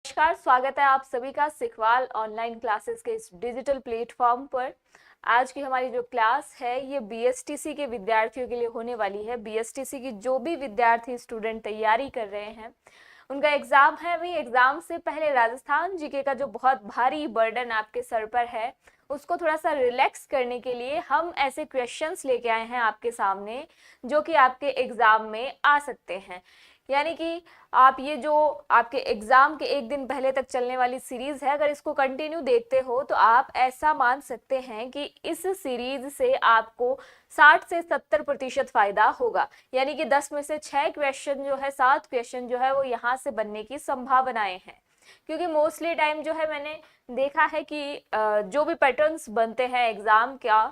नमस्कार, स्वागत है आप सभी का सिखवाल ऑनलाइन क्लासेस के इस डिजिटल प्लेटफॉर्म पर। आज की हमारी जो क्लास है ये बीएसटीसी के विद्यार्थियों के लिए होने वाली है। बीएसटीसी की जो भी विद्यार्थी स्टूडेंट तैयारी कर रहे हैं उनका एग्जाम है, वही एग्जाम से पहले राजस्थान जीके का जो बहुत भारी बर्डन आपके सर पर है उसको थोड़ा सा रिलैक्स करने के लिए हम ऐसे क्वेश्चंस लेके आए हैं आपके सामने जो कि आपके एग्जाम में आ सकते हैं। यानी कि आप ये जो आपके एग्जाम के एक दिन पहले तक चलने वाली सीरीज है, अगर इसको कंटिन्यू देखते हो तो आप ऐसा मान सकते हैं कि इस सीरीज से आपको 60 से 70% फायदा होगा। यानी कि 10 में से 6 क्वेश्चन जो है, 7 क्वेश्चन जो है वो यहाँ से बनने की संभावनाएं हैं। क्योंकि मोस्टली टाइम जो है मैंने देखा है कि जो भी पैटर्न्स बनते हैं एग्जाम का,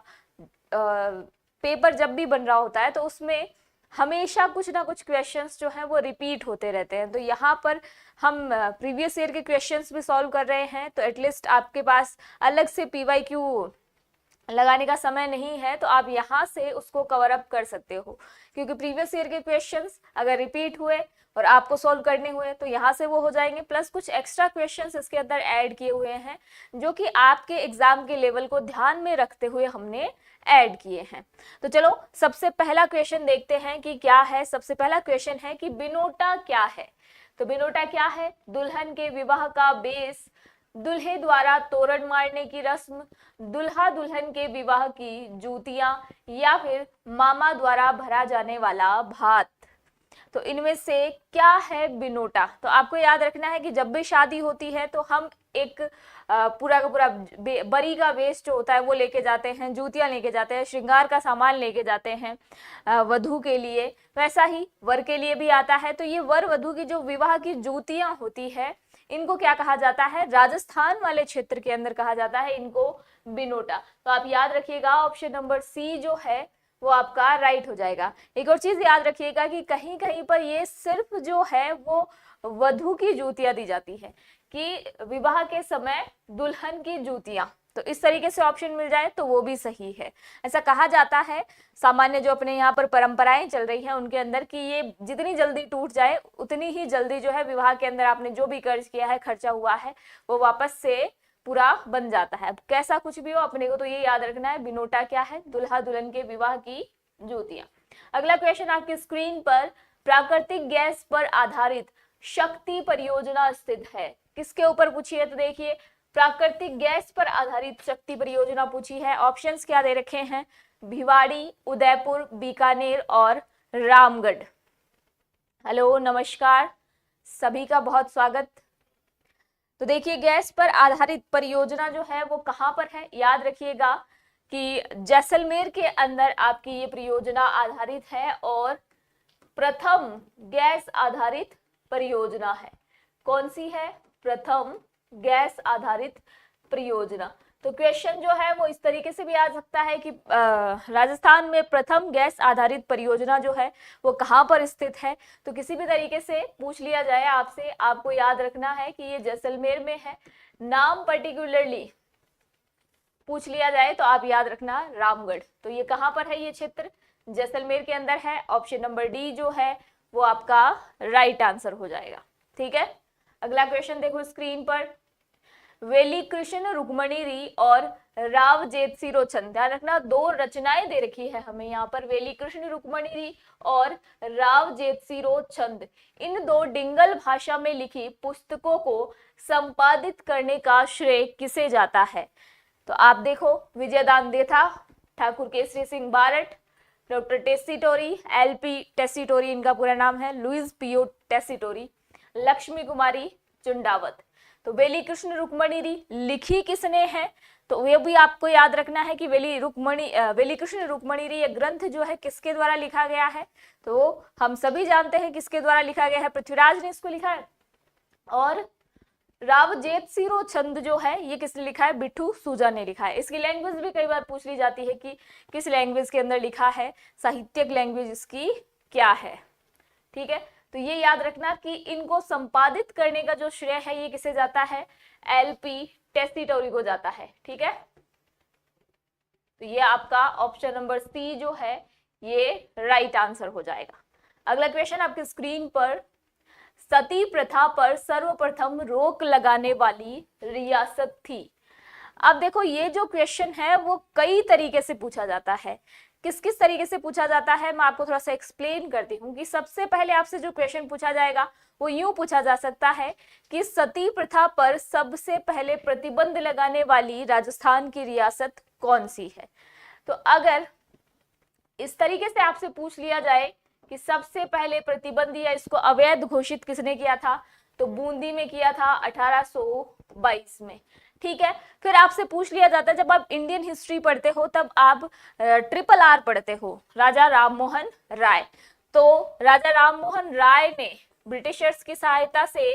पेपर जब भी बन रहा होता है तो उसमें हमेशा कुछ ना कुछ क्वेश्चंस जो हैं वो रिपीट होते रहते हैं। तो यहाँ पर हम प्रीवियस ईयर के क्वेश्चंस भी सॉल्व कर रहे हैं, तो एटलीस्ट आपके पास अलग से पीवाईक्यू लगाने का समय नहीं है तो आप यहाँ से उसको कवर अप कर सकते हो। क्योंकि प्रीवियस ईयर के क्वेश्चंस अगर रिपीट हुए और आपको सॉल्व करने हुए तो यहाँ से वो हो जाएंगे, प्लस कुछ एक्स्ट्रा क्वेश्चंस इसके अंदर ऐड किए हुए हैं जो कि आपके एग्जाम के लेवल को ध्यान में रखते हुए हमने ऐड किए हैं। तो चलो सबसे पहला क्वेश्चन देखते हैं कि क्या है। सबसे पहला क्वेश्चन है कि बिनोटा क्या है। तो बिनोटा क्या है? दुल्हन के विवाह का बेस, दुल्हे द्वारा तोरण मारने की रस्म, दुल्हा दुल्हन के विवाह की जूतियां, या फिर मामा द्वारा भरा जाने वाला भात। तो इनमें से क्या है बिनोटा? तो आपको याद रखना है कि जब भी शादी होती है तो हम एक पूरा का पूरा बरी का वेस्ट जो होता है वो लेके जाते हैं, जूतियां लेके जाते हैं, श्रृंगार का सामान लेके जाते हैं वधू के लिए। वैसा ही वर के लिए भी आता है। तो ये वर वधू की जो विवाह की जूतियां होती है इनको क्या कहा जाता है? राजस्थान वाले क्षेत्र के अंदर कहा जाता है इनको बिनोटा। तो आप याद रखिएगा ऑप्शन नंबर सी जो है वो आपका राइट हो जाएगा। एक और चीज याद रखिएगा कि कहीं कहीं पर ये सिर्फ जो है वो वधू की जूतियां दी जाती है कि विवाह के समय दुल्हन की जूतियां। तो इस तरीके से ऑप्शन मिल जाए तो वो भी सही है। ऐसा कहा जाता है सामान्य जो अपने यहाँ पर परंपराएं चल रही हैं उनके अंदर कि ये जितनी जल्दी टूट जाए उतनी ही जल्दी जो है विवाह के अंदर आपने जो भी कर्ज किया है, खर्चा हुआ है, वो वापस से पूरा बन जाता है। अब कैसा कुछ भी हो अपने को तो ये याद रखना है बिनोटा क्या है? दुल्हा दुल्हन के विवाह की जूतियां। अगला क्वेश्चन आपकी स्क्रीन पर, प्राकृतिक गैस पर आधारित शक्ति परियोजना स्थित है। किसके ऊपर पूछी है? तो देखिए प्राकृतिक गैस पर आधारित शक्ति परियोजना पूछी है। ऑप्शंस क्या दे रखे हैं? भिवाड़ी, उदयपुर, बीकानेर और रामगढ़। हेलो, नमस्कार, सभी का बहुत स्वागत। तो देखिए गैस पर आधारित परियोजना जो है वो कहां पर है? याद रखिएगा कि जैसलमेर के अंदर आपकी ये परियोजना आधारित है और प्रथम गैस आधारित परियोजना है। कौन सी है? प्रथम गैस आधारित परियोजना। तो क्वेश्चन जो है वो इस तरीके से भी आ सकता है कि राजस्थान में प्रथम गैस आधारित परियोजना जो है वो कहां पर स्थित है। तो किसी भी तरीके से पूछ लिया जाए आपसे, आपको याद रखना है कि ये जैसलमेर में है। नाम पर्टिकुलरली पूछ लिया जाए तो आप याद रखना रामगढ़। तो ये कहां पर है? ये क्षेत्र जैसलमेर के अंदर है। ऑप्शन नंबर डी जो है वो आपका राइट आंसर हो जाएगा। ठीक है, अगला क्वेश्चन देखो स्क्रीन पर। वेली कृष्ण रुक्मणी री और राव जेतसिरो छंद। ध्यान रखना दो रचनाएं दे रखी है हमें यहाँ पर, वेली कृष्ण रुक्मणी री और राव जेतसिरो छंद। इन दो डिंगल भाषा में लिखी पुस्तकों को संपादित करने का श्रेय किसे जाता है? तो आप देखो विजयदान देथा, ठाकुर केसरी सिंह बारट, डॉक्टर टेसीटोरी, एलपी टेसीटोरी इनका पूरा नाम है, लुइस पियो टेसीटोरी, लक्ष्मी कुमारी चुंडावत। तो वेली कृष्ण रुक्मणी री लिखी किसने है? तो ये भी आपको याद रखना है कि वेली कृष्ण रुक्मणी री ये ग्रंथ जो है किसके द्वारा लिखा गया है? तो हम सभी जानते हैं किसके द्वारा लिखा गया है, पृथ्वीराज ने इसको लिखा है। और राव जेतसिरो छंद जो है ये किसने लिखा है? बिट्ठू सूजा ने लिखा है। इसकी लैंग्वेज भी कई बार पूछ ली जाती है कि किस लैंग्वेज के अंदर लिखा है, साहित्यिक लैंग्वेज इसकी क्या है। ठीक है, तो ये याद रखना कि इनको संपादित करने का जो श्रेय है ये किसे जाता है? एलपी टेसीटोरी को जाता है। ठीक है, तो ये आपका ऑप्शन नंबर सी जो है ये राइट आंसर हो जाएगा। अगला क्वेश्चन आपकी स्क्रीन पर, सती प्रथा पर सर्वप्रथम रोक लगाने वाली रियासत थी? अब देखो ये जो क्वेश्चन है वो कई तरीके से पूछा जाता है। किस किस तरीके से पूछा जाता है मैं आपको थोड़ा सा एक्सप्लेन करती हूँ कि सबसे पहले आपसे जो क्वेश्चन पूछा जाएगा वो यूं पूछा जा सकता है कि सती प्रथा पर सबसे पहले प्रतिबंध लगाने वाली राजस्थान की रियासत कौन सी है। तो अगर इस तरीके से आपसे पूछ लिया जाए कि सबसे पहले प्रतिबंध या इसको अवैध घोषित किसने किया था, तो बूंदी में किया था 1822 में। ठीक है, फिर आपसे पूछ लिया जाता है, जब आप इंडियन हिस्ट्री पढ़ते हो तब आप RRR पढ़ते हो, राजा राममोहन राय। तो राजा राममोहन राय ने ब्रिटिशर्स की सहायता से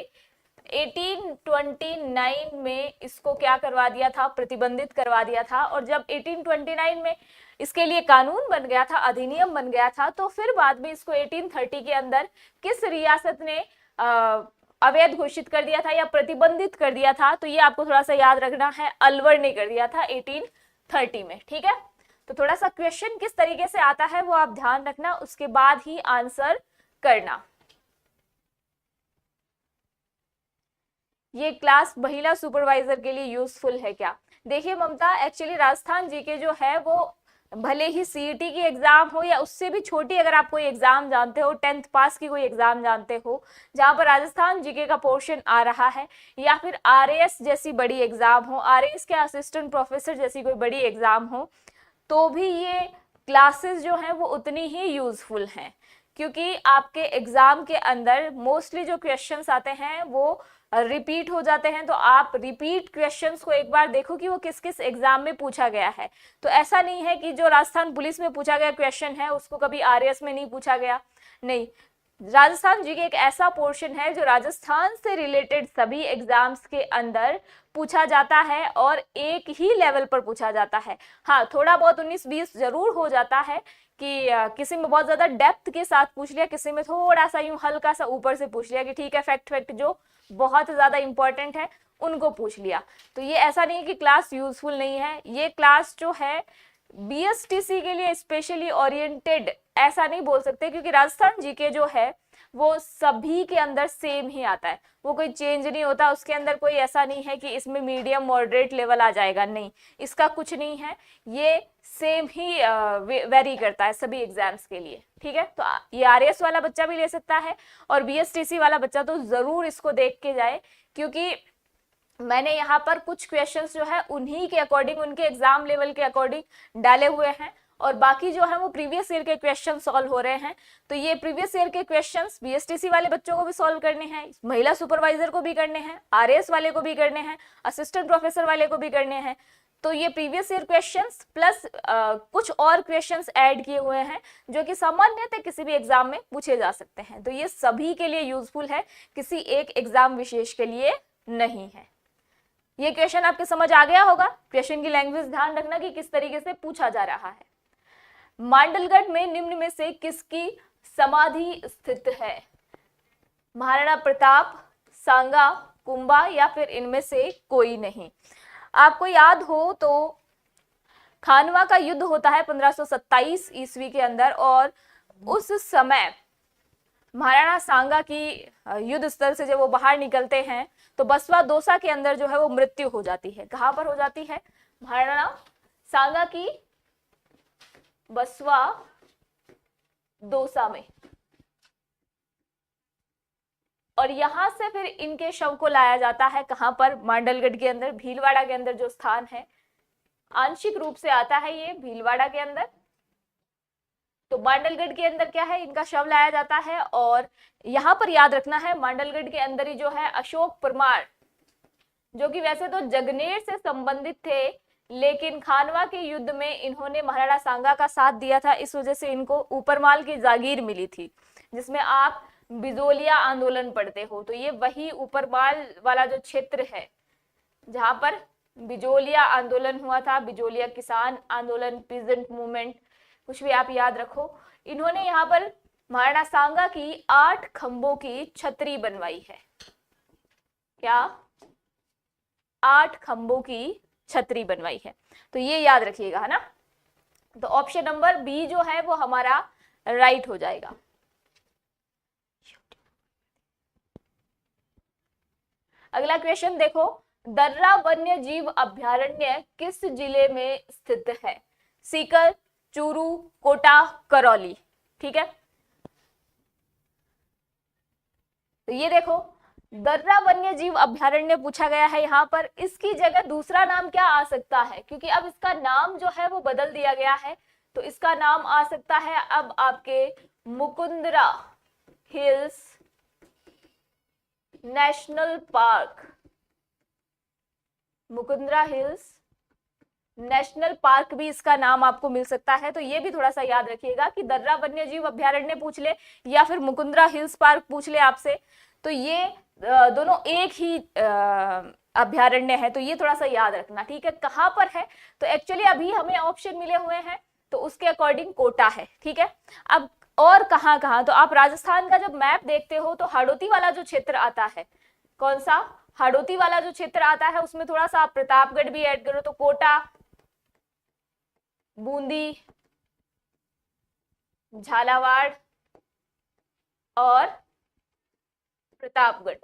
1829 में इसको क्या करवा दिया था, प्रतिबंधित करवा दिया था। और जब 1829 में इसके लिए कानून बन गया था, अधिनियम बन गया था, तो फिर बाद में इसको 1830 के अंदर किस रियासत ने अवैध घोषित कर दिया था या प्रतिबंधित कर दिया था, तो ये आपको थोड़ा सा याद रखना है, अलवर ने कर दिया था 1830 में। ठीक है, तो थोड़ा सा क्वेश्चन किस तरीके से आता है वो आप ध्यान रखना, उसके बाद ही आंसर करना। ये क्लास महिला सुपरवाइजर के लिए यूजफुल है क्या? देखिए ममता, एक्चुअली राजस्थान जीके जो है वो भले ही सीईटी की एग्जाम हो या उससे भी छोटी, अगर आप कोई एग्जाम जानते हो, 10th पास की कोई एग्जाम जानते हो जहां पर राजस्थान जीके का पोर्शन आ रहा है, या फिर आरएएस जैसी बड़ी एग्जाम हो, आरएएस के असिस्टेंट प्रोफेसर जैसी कोई बड़ी एग्जाम हो, तो भी ये क्लासेस जो हैं वो उतनी ही यूजफुल हैं, क्योंकि आपके एग्जाम के अंदर मोस्टली जो क्वेश्चंस आते हैं वो रिपीट हो जाते हैं। तो आप रिपीट क्वेश्चंस को एक बार देखो कि वो किस किस एग्जाम में पूछा गया है। तो ऐसा नहीं है कि जो राजस्थान पुलिस में पूछा गया क्वेश्चन है उसको कभी आरएएस में नहीं पूछा गया, नहीं। राजस्थान जीके एक ऐसा पोर्शन है जो राजस्थान से रिलेटेड सभी एग्जाम्स के अंदर पूछा जाता है और एक ही लेवल पर पूछा जाता है। हाँ, थोड़ा बहुत 19-20 जरूर हो जाता है कि किसी में बहुत ज्यादा डेप्थ के साथ पूछ लिया, किसी में थोड़ा सा यूं हल्का सा ऊपर से पूछ लिया कि ठीक है फैक्ट जो बहुत ज्यादा इंपॉर्टेंट है उनको पूछ लिया। तो ये ऐसा नहीं है कि क्लास यूजफुल नहीं है, ये क्लास जो है बीएसटीसी के लिए स्पेशली ओरिएंटेड ऐसा नहीं बोल सकते, क्योंकि राजस्थान जीके जो है वो सभी के अंदर सेम ही आता है, वो कोई चेंज नहीं होता, उसके अंदर कोई ऐसा नहीं है कि इसमें मीडियम मॉडरेट लेवल आ जाएगा, नहीं, इसका कुछ नहीं है, ये सेम ही वेरी करता है सभी एग्जाम्स के लिए। ठीक है, तो ये आरएएस वाला बच्चा भी ले सकता है और बीएसटीसी वाला बच्चा तो जरूर इसको देख के जाए, क्योंकि मैंने यहाँ पर कुछ क्वेश्चंस जो है उन्हीं के अकॉर्डिंग, उनके एग्जाम लेवल के अकॉर्डिंग डाले हुए हैं और बाकी जो है वो प्रीवियस ईयर के क्वेश्चन सॉल्व हो रहे हैं। तो ये प्रीवियस ईयर के क्वेश्चंस बीएसटीसी वाले बच्चों को भी सॉल्व करने हैं, महिला सुपरवाइजर को भी करने हैं, आरएएस वाले को भी करने हैं, असिस्टेंट प्रोफेसर वाले को भी करने हैं। तो ये प्रीवियस ईयर क्वेश्चंस प्लस कुछ और क्वेश्चंस ऐड किए हुए हैं जो कि सामान्यतः किसी भी एग्जाम में पूछे जा सकते हैं। तो ये सभी के लिए यूजफुल है, किसी एक एग्जाम विशेष के लिए नहीं है। ये क्वेश्चन आपके समझ आ गया होगा। क्वेश्चन की लैंग्वेज ध्यान रखना कि किस तरीके से पूछा जा रहा है। मांडलगढ़ में निम्न में से किसकी समाधि स्थित है? महाराणा प्रताप, सांगा, कुंभा या फिर इनमें से कोई नहीं। आपको याद हो तो खानवा का युद्ध होता है 1527 ईस्वी के अंदर और उस समय महाराणा सांगा की युद्ध स्थल से जब वो बाहर निकलते हैं तो बसवा दोसा के अंदर जो है वो मृत्यु हो जाती है। कहां पर हो जाती है? महाराणा सांगा की बसवा दोसा में। और यहां से फिर इनके शव को लाया जाता है कहां पर? मांडलगढ़ के अंदर, भीलवाड़ा के अंदर जो स्थान है, आंशिक रूप से आता है ये भीलवाड़ा के अंदर। तो मांडलगढ़ के अंदर क्या है, इनका शव लाया जाता है। और यहां पर याद रखना है मांडलगढ़ के अंदर ही जो है अशोक परमार, जो कि वैसे तो जगनेर से संबंधित थे, लेकिन खानवा के युद्ध में इन्होंने महाराणा सांगा का साथ दिया था, इस वजह से इनको ऊपरमाल की जागीर मिली थी, जिसमें आप बिजोलिया आंदोलन पढ़ते हो। तो ये वही ऊपरमाल वाला जो क्षेत्र है जहां पर बिजोलिया आंदोलन हुआ था, बिजोलिया किसान आंदोलन, पीजेंट मूवमेंट, कुछ भी आप याद रखो। इन्होंने यहाँ पर महाराणा सांगा की 8 खंभों की छतरी बनवाई है। क्या? 8 खंभों की छतरी बनवाई है। तो ये याद रखिएगा, है ना। तो ऑप्शन नंबर बी जो है वो हमारा राइट हो जाएगा। अगला क्वेश्चन देखो, दर्रा वन्य जीव अभयारण्य किस जिले में स्थित है? सीकर, चूरू, कोटा, करौली। ठीक है, तो ये देखो दर्रा वन्य जीव अभयारण्य पूछा गया है यहाँ पर। इसकी जगह दूसरा नाम क्या आ सकता है, क्योंकि अब इसका नाम जो है वो बदल दिया गया है, तो इसका नाम आ सकता है अब आपके Mukundra hills national park. Mukundra hills national park भी इसका नाम आपको मिल सकता है। तो ये भी थोड़ा सा याद रखिएगा कि दर्रा वन्य जीव अभयारण्य पूछ ले या फिर मुकुंदरा हिल्स पार्क पूछ ले आपसे, तो ये दोनों एक ही अभयारण्य है, तो ये थोड़ा सा याद रखना। ठीक है, कहाँ पर है, तो एक्चुअली अभी हमें ऑप्शन मिले हुए हैं, तो उसके अकॉर्डिंग कोटा है। ठीक है, अब और कहाँ कहाँ, तो आप राजस्थान का जब मैप देखते हो तो हाड़ौती वाला जो क्षेत्र आता है, कौन सा, हाड़ौती वाला जो क्षेत्र आता है, उसमें थोड़ा सा आप प्रतापगढ़ भी ऐड करो, तो कोटा, बूंदी, झालावाड़ और प्रतापगढ़,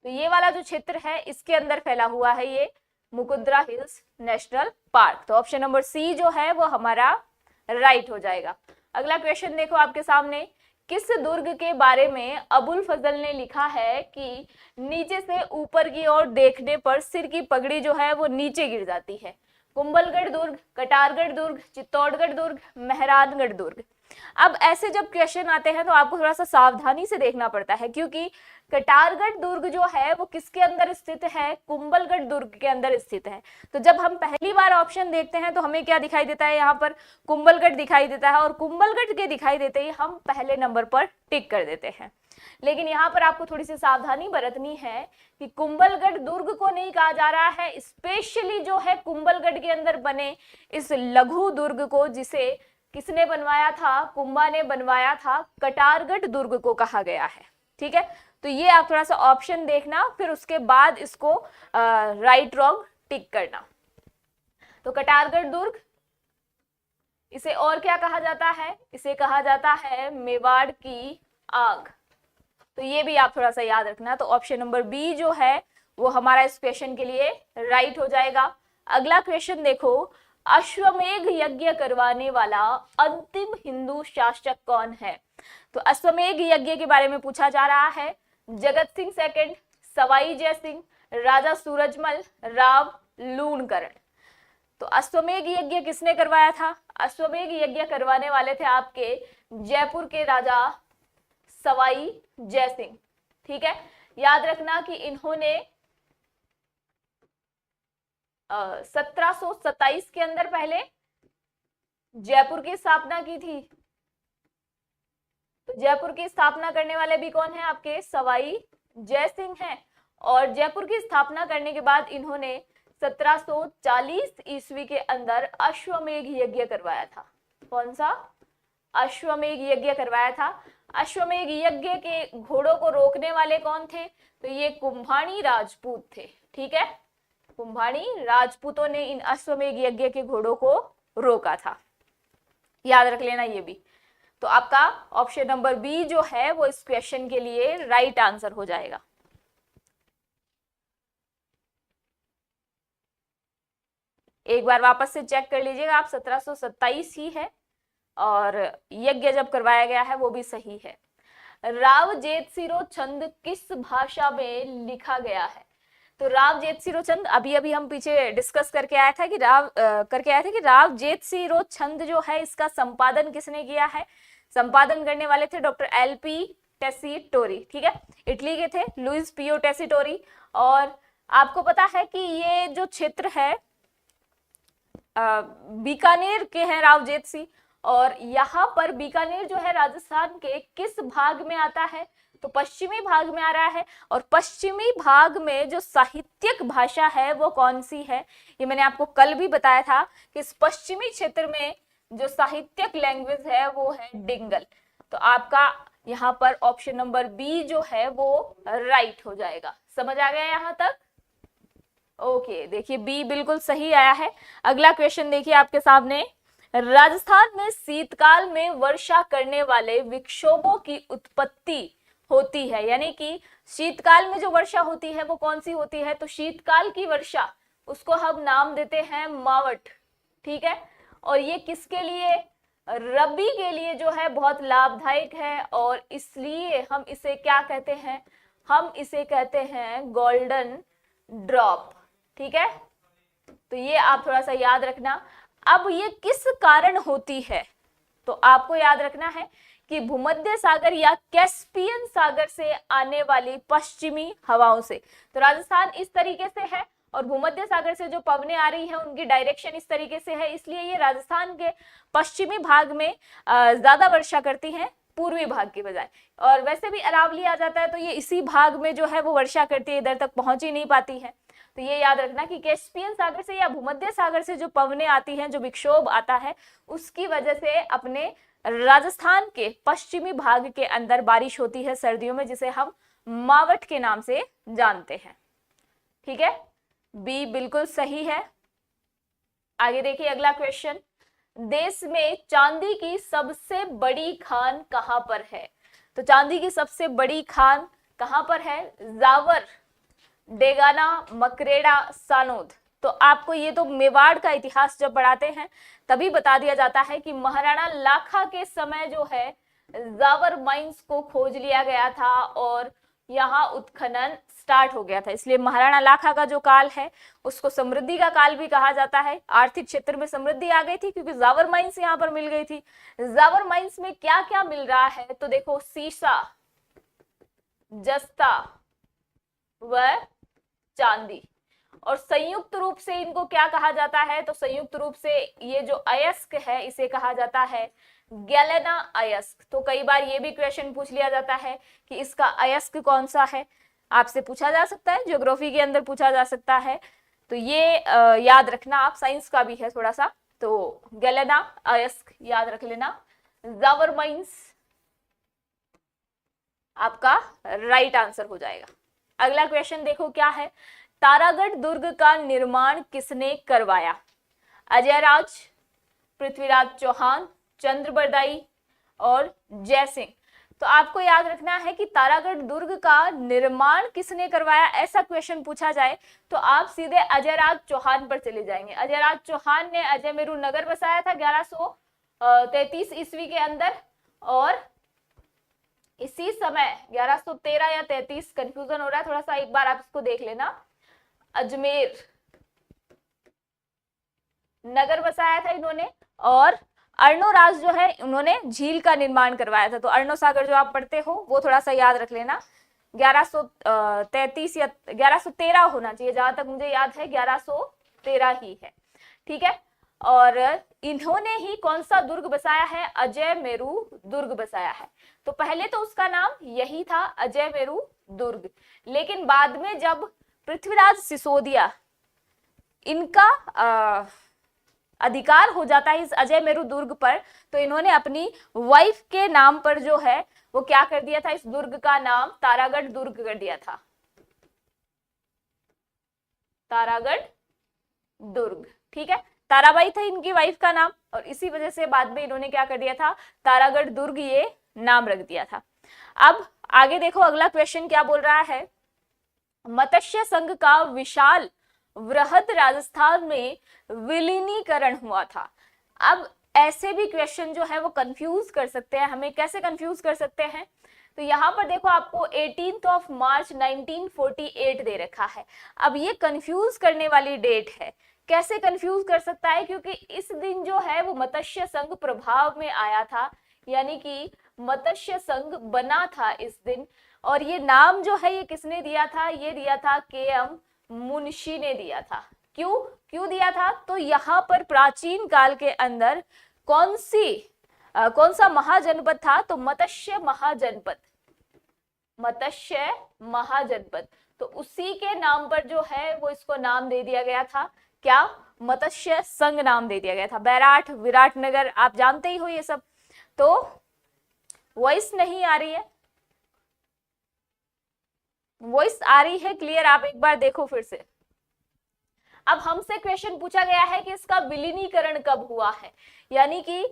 तो ये वाला जो क्षेत्र है इसके अंदर फैला हुआ है ये मुकुंदरा हिल्स नेशनल पार्क। तो ऑप्शन नंबर सी जो है वो हमारा राइट हो जाएगा। अगला क्वेश्चन देखो आपके सामने, किस दुर्ग के बारे में अबुल फजल ने लिखा है कि नीचे से ऊपर की ओर देखने पर सिर की पगड़ी जो है वो नीचे गिर जाती है? कुंभलगढ़ दुर्ग, कटारगढ़ दुर्ग, चित्तौड़गढ़ दुर्ग, मेहरानगढ़ दुर्ग। अब ऐसे जब क्वेश्चन आते हैं तो आपको थोड़ा सा सावधानी से देखना पड़ता है, क्योंकि कटारगढ़ दुर्ग जो है वो किसके अंदर स्थित है? कुंभलगढ़ दुर्ग के अंदर स्थित है। तो जब हम पहली बार ऑप्शन देखते हैं तो हमें क्या दिखाई देता है, यहाँ पर कुंभलगढ़ दिखाई देता है, और कुंभलगढ़ के दिखाई देते ही हम पहले नंबर पर टिक कर देते हैं। लेकिन यहाँ पर आपको थोड़ी सी सावधानी बरतनी है कि कुंभलगढ़ दुर्ग को नहीं कहा जा रहा है, स्पेशली जो है कुंभलगढ़ के अंदर बने इस लघु दुर्ग को, जिसे किसने बनवाया था? कुंभा ने बनवाया था, कटारगढ़ दुर्ग को कहा गया है। ठीक है, तो ये आप थोड़ा सा ऑप्शन देखना, फिर उसके बाद इसको राइट रॉन्ग टिक करना। तो कटारगढ़ दुर्ग, इसे और क्या कहा जाता है? इसे कहा जाता है मेवाड़ की आग। तो ये भी आप थोड़ा सा याद रखना। तो ऑप्शन नंबर बी जो है वो हमारा इस क्वेश्चन के लिए राइट हो जाएगा। अगला क्वेश्चन देखो, अश्वमेध यज्ञ करवाने वाला अंतिम हिंदू शासक कौन है? तो अश्वमेध यज्ञ के बारे में पूछा जा रहा है। जगत सिंह सेकंड, सवाई जय सिंह, राजा सूरजमल, राव लूणकरण। तो अश्वमेध यज्ञ किसने करवाया था? अश्वमेध यज्ञ करवाने वाले थे आपके जयपुर के राजा सवाई जय सिंह। ठीक है, याद रखना कि इन्होंने 1727 के अंदर पहले जयपुर की स्थापना की थी। तो जयपुर की स्थापना करने वाले भी कौन है? आपके सवाई जय सिंह हैं। और जयपुर की स्थापना करने के बाद इन्होंने 1740 ईस्वी के अंदर अश्वमेध यज्ञ करवाया था। कौन सा? अश्वमेध यज्ञ करवाया था। अश्वमेध यज्ञ के घोड़ों को रोकने वाले कौन थे? तो ये कुंभाणी राजपूत थे। ठीक है, कुंभाणी राजपूतों ने इन अश्वमेध यज्ञ के घोड़ों को रोका था, याद रख लेना ये भी। तो आपका ऑप्शन नंबर बी जो है वो इस क्वेश्चन के लिए राइट आंसर हो जाएगा। एक बार वापस से चेक कर लीजिएगा आप, 1727 ही है और यज्ञ जब करवाया गया है वो भी सही है। राव जेतसिरो छंद किस भाषा में लिखा गया है? तो राव जेतसिरो छंद अभी अभी हम पीछे डिस्कस करके आया था कि राव जेतसिरो छंद जो है इसका संपादन किसने किया है? संपादन करने वाले थे डॉक्टर एलपी टेसीटोरी। ठीक है, इटली के थे लुइस पियो टेसीटोरी। और आपको पता है कि ये जो क्षेत्र है बीकानेर के हैं राव जेतसी, और यहाँ पर बीकानेर जो है राजस्थान के किस भाग में आता है? तो पश्चिमी भाग में आ रहा है। और पश्चिमी भाग में जो साहित्यिक भाषा है वो कौन सी है? ये मैंने आपको कल भी बताया था कि इस पश्चिमी क्षेत्र में जो साहित्यिक लैंग्वेज है वो है डिंगल। तो आपका यहाँ पर ऑप्शन नंबर बी जो है वो राइट हो जाएगा। समझ आ गया यहाँ तक? ओके, देखिए बी बिल्कुल सही आया है। अगला क्वेश्चन देखिए आपके सामने, राजस्थान में शीतकाल में वर्षा करने वाले विक्षोभों की उत्पत्ति होती है, यानी कि शीतकाल में जो वर्षा होती है वो कौन सी होती है, तो शीतकाल की वर्षा, उसको हम नाम देते हैं मावठ। ठीक है, और ये किसके लिए, रबी के लिए जो है बहुत लाभदायक है, और इसलिए हम इसे क्या कहते हैं, हम इसे कहते हैं गोल्डन ड्रॉप। ठीक है, तो ये आप थोड़ा सा याद रखना। अब ये किस कारण होती है, तो आपको याद रखना है कि भूमध्य सागर या कैस्पियन सागर से आने वाली पश्चिमी हवाओं से। तो राजस्थान इस तरीके से है और भूमध्य सागर से जो पवनें आ रही हैं उनकी डायरेक्शन इस तरीके से है, इसलिए ये राजस्थान के पश्चिमी भाग में ज्यादा वर्षा करती हैं पूर्वी भाग की बजाय। और वैसे भी अरावली आ जाता है तो ये इसी भाग में जो है वो वर्षा करती है, इधर तक पहुंच ही नहीं पाती है। तो ये याद रखना कि कैस्पियन सागर से या भूमध्य सागर से जो पवनें आती हैं, जो विक्षोभ आता है, उसकी वजह से अपने राजस्थान के पश्चिमी भाग के अंदर बारिश होती है सर्दियों में, जिसे हम मावठ के नाम से जानते हैं। ठीक है, बी बिल्कुल सही है। आगे देखिए अगला क्वेश्चन, देश में चांदी की सबसे बड़ी खान कहां पर है, तो चांदी की सबसे बड़ी खान कहां पर है, जावर, डेगाना, मकरेड़ा, सानोद। तो आपको ये तो मेवाड़ का इतिहास जब पढ़ाते हैं तभी बता दिया जाता है कि महाराणा लाखा के समय जो है जावर माइंस को खोज लिया गया था और यहाँ उत्खनन स्टार्ट हो गया था, इसलिए महाराणा लाखा का जो काल है उसको समृद्धि का काल भी कहा जाता है। आर्थिक क्षेत्र में समृद्धि आ गई थी क्योंकि जावर माइंस यहाँ पर मिल गई थी। जावर माइंस में क्या क्या मिल रहा है, तो देखो सीसा, जस्ता व चांदी, और संयुक्त रूप से इनको क्या कहा जाता है, तो संयुक्त रूप से ये जो अयस्क है इसे कहा जाता है गैलेना अयस्क। तो कई बार ये भी क्वेश्चन पूछ लिया जाता है कि इसका अयस्क कौन सा है, आपसे पूछा जा सकता है, ज्योग्राफी के अंदर पूछा जा सकता है। तो ये याद रखना आप, साइंस का भी है थोड़ा सा, तो गैलेना अयस्क याद रख लेना। जावर माइंस आपका राइट आंसर हो जाएगा। अगला क्वेश्चन देखो क्या है, तारागढ़ दुर्ग का निर्माण किसने करवाया, अजयराज, पृथ्वीराज चौहान, चंद्रबरदाई और जयसिंह। तो आपको याद रखना है कि तारागढ़ दुर्ग का निर्माण किसने करवाया, ऐसा क्वेश्चन पूछा जाए तो आप सीधे अजयराज चौहान पर चले जाएंगे। अजयराज चौहान ने अजयमेरू नगर बसाया था 1133 ईस्वी के अंदर, और इसी समय 1113 या 33, कंफ्यूजन हो रहा है थोड़ा सा, एक बार आप इसको देख लेना, अजमेर नगर बसाया था इन्होंने, और अर्णोराज जो है उन्होंने झील का निर्माण करवाया था। तो अर्णो सागर जो आप पढ़ते हो वो थोड़ा सा याद रख लेना, 1133 या 1113 होना चाहिए, जहां तक मुझे याद है 1113 ही है। ठीक है, और इन्होंने ही कौन सा दुर्ग बसाया है, अजयमेरू दुर्ग बसाया है। तो पहले तो उसका नाम यही था, अजयमेरू दुर्ग, लेकिन बाद में जब पृथ्वीराज सिसोदिया इनका अधिकार हो जाता है इस अजयमेरू दुर्ग पर, तो इन्होंने अपनी वाइफ के नाम पर जो है वो क्या कर दिया था, इस दुर्ग का नाम तारागढ़ दुर्ग कर दिया था, तारागढ़ दुर्ग। ठीक है, ताराबाई था इनकी वाइफ का नाम, और इसी वजह से बाद में इन्होंने क्या कर दिया था, तारागढ़ दुर्ग ये नाम रख दिया था। अब आगे देखो अगला क्वेश्चन क्या बोल रहा है, मत्स्य संघ का विशाल वृहद राजस्थान में विलीनीकरण हुआ था। अब ऐसे भी क्वेश्चन जो है वो कंफ्यूज कर सकते हैं हमें, कैसे कंफ्यूज कर सकते हैं, तो यहाँ पर देखो आपको 18 मार्च 1948 दे रखा है। अब ये कंफ्यूज करने वाली डेट है, कैसे कंफ्यूज कर सकता है, क्योंकि इस दिन जो है वो मत्स्य संघ प्रभाव में आया था, यानी कि मत्स्य संघ बना था इस दिन, और ये नाम जो है ये किसने दिया था, ये दिया था के.एम. मुंशी ने दिया था। क्यों दिया था, तो यहाँ पर प्राचीन काल के अंदर कौन सा महाजनपद था, तो मत्स्य महाजनपद, मत्स्य महाजनपद, तो उसी के नाम पर जो है वो इसको नाम दे दिया गया था, क्या, मत्स्य संघ नाम दे दिया गया था। बैराठ, विराटनगर आप जानते ही हो ये सब। तो वॉइस नहीं आ रही है, वॉइस आ रही है क्लियर, आप एक बार देखो फिर से। अब हमसे क्वेश्चन पूछा गया है कि इसका विलीनीकरण कब हुआ है, यानी कि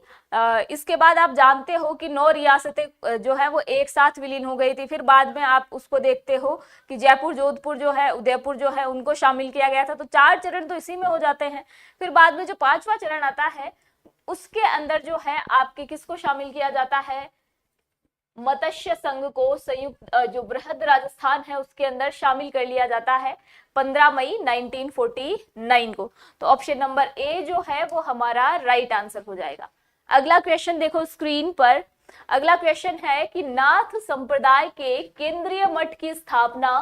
इसके बाद आप जानते हो कि 9 रियासतें जो है वो एक साथ विलीन हो गई थी, फिर बाद में आप उसको देखते हो कि जयपुर, जोधपुर जो है, उदयपुर जो है, उनको शामिल किया गया था। तो 4 चरण तो इसी में हो जाते हैं। फिर बाद में जो 5वां चरण आता है उसके अंदर जो है आपके किसको शामिल किया जाता है, मत्स्य संघ को, संयुक्त जो बृहद राजस्थान है उसके अंदर शामिल कर लिया जाता है 15 मई 1949 को। तो ऑप्शन नंबर ए जो है वो हमारा राइट आंसर हो जाएगा। अगला क्वेश्चन देखो स्क्रीन पर। अगला क्वेश्चन है कि नाथ संप्रदाय के केंद्रीय मठ की स्थापना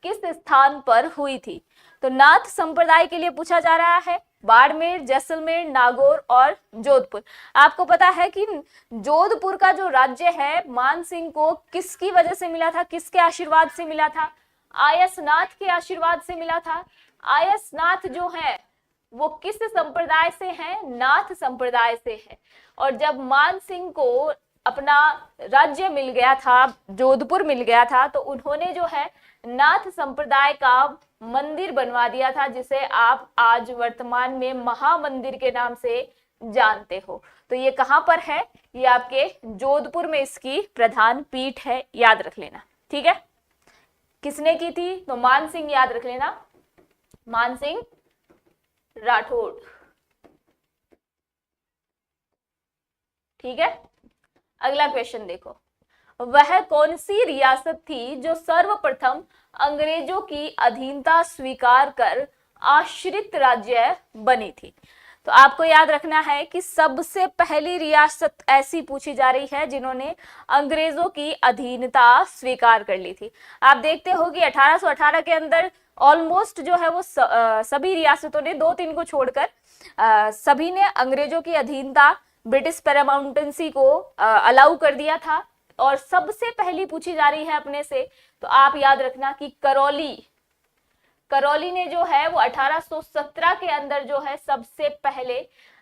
किस स्थान पर हुई थी। तो नाथ संप्रदाय के लिए पूछा जा रहा है बाड़मेर, जैसलमेर, नागौर और जोधपुर। आपको पता है कि जोधपुर का जो राज्य है मान सिंह को किसकी वजह से मिला था, किसके आशीर्वाद से मिला था, आयसनाथ के आशीर्वाद से मिला था। आयसनाथ जो है वो किस संप्रदाय से है, नाथ संप्रदाय से है। और जब मान सिंह को अपना राज्य मिल गया था, जोधपुर मिल गया था, तो उन्होंने जो है नाथ संप्रदाय का मंदिर बनवा दिया था, जिसे आप आज वर्तमान में महामंदिर के नाम से जानते हो। तो ये कहां पर है, ये आपके जोधपुर में इसकी प्रधान पीठ है, याद रख लेना। ठीक है, किसने की थी, तो मान सिंह, याद रख लेना, मान सिंह राठौड़। ठीक है, अगला क्वेश्चन देखो, वह कौन सी रियासत थी जो सर्वप्रथम अंग्रेजों की अधीनता स्वीकार कर आश्रित राज्य बनी थी। तो आपको याद रखना है कि सबसे पहली रियासत ऐसी पूछी जा रही है जिन्होंने अंग्रेजों की अधीनता स्वीकार कर ली थी। आप देखते हो कि 1818 के अंदर ऑलमोस्ट जो है वो सभी रियासतों ने, 2-3 को छोड़कर सभी ने अंग्रेजों की अधीनता, ब्रिटिश पैरामाउंटेंसी को अलाउ कर दिया था। और सबसे पहली पूछी जा रही है अपने से, तो आप याद रखना कि करौली ने जो है वो 1817 के अंदर जो है सबसे पहले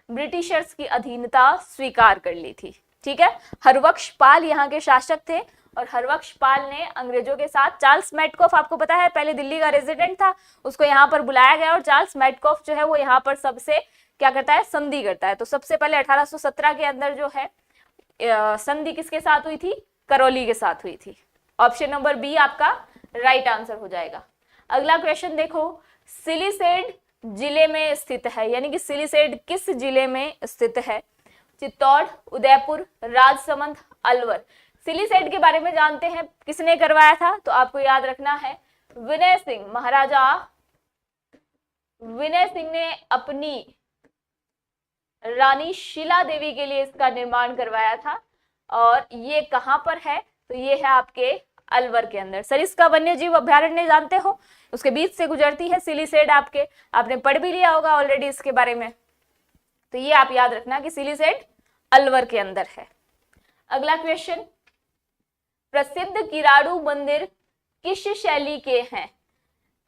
ब्रिटिशर्स की अधीनता स्वीकार कर ली थी। ठीक है, हरबख्श पाल यहाँ के शासक थे और हरबख्श पाल ने अंग्रेजों के साथ, चार्ल्स मैडकॉफ आपको पता है पहले दिल्ली का रेजिडेंट था, उसको यहाँ पर बुलाया गया और चार्ल्स मैडकॉफ जो है वो यहाँ पर सबसे क्या करता है, संधि करता है। तो सबसे पहले 1817 के अंदर जो है संधि किसके साथ हुई थी, करौली के साथ हुई थी। ऑप्शन नंबर बी आपका राइट आंसर हो जाएगा। अगला क्वेश्चन देखो, सिलीसेड जिले में स्थित है, यानी कि सिलीसेड किस जिले में स्थित है, चित्तौड़, उदयपुर, राजसमंद, अलवर। सिलीसेड के बारे में जानते हैं, किसने करवाया था, तो आपको याद रखना है विनय सिंह, महाराजा विनय सिंह ने अपनी रानी शीला देवी के लिए इसका निर्माण करवाया था। और ये कहां पर है, तो ये है आपके अलवर के अंदर। सरिस्का वन्य जीव अभ्यारण्य जानते हो, उसके बीच से गुजरती है सिलीसेड, आपने पढ़ भी लिया होगा ऑलरेडी इसके बारे में। तो ये आप याद रखना कि सिलीसेड अलवर के अंदर है। अगला क्वेश्चन, प्रसिद्ध किराड़ू मंदिर किस शैली के हैं।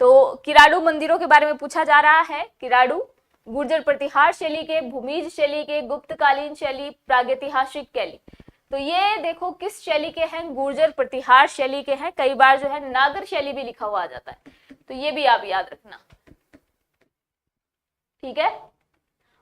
तो किराड़ू मंदिरों के बारे में पूछा जा रहा है। किराड़ू गुर्जर प्रतिहार शैली के, भूमिज शैली के, गुप्तकालीन शैली, प्रागैतिहासिक शैली। तो ये देखो किस शैली के हैं, गुर्जर प्रतिहार शैली के हैं। कई बार जो है नागर शैली भी लिखा हुआ आ जाता है, तो ये भी आप याद रखना। ठीक है,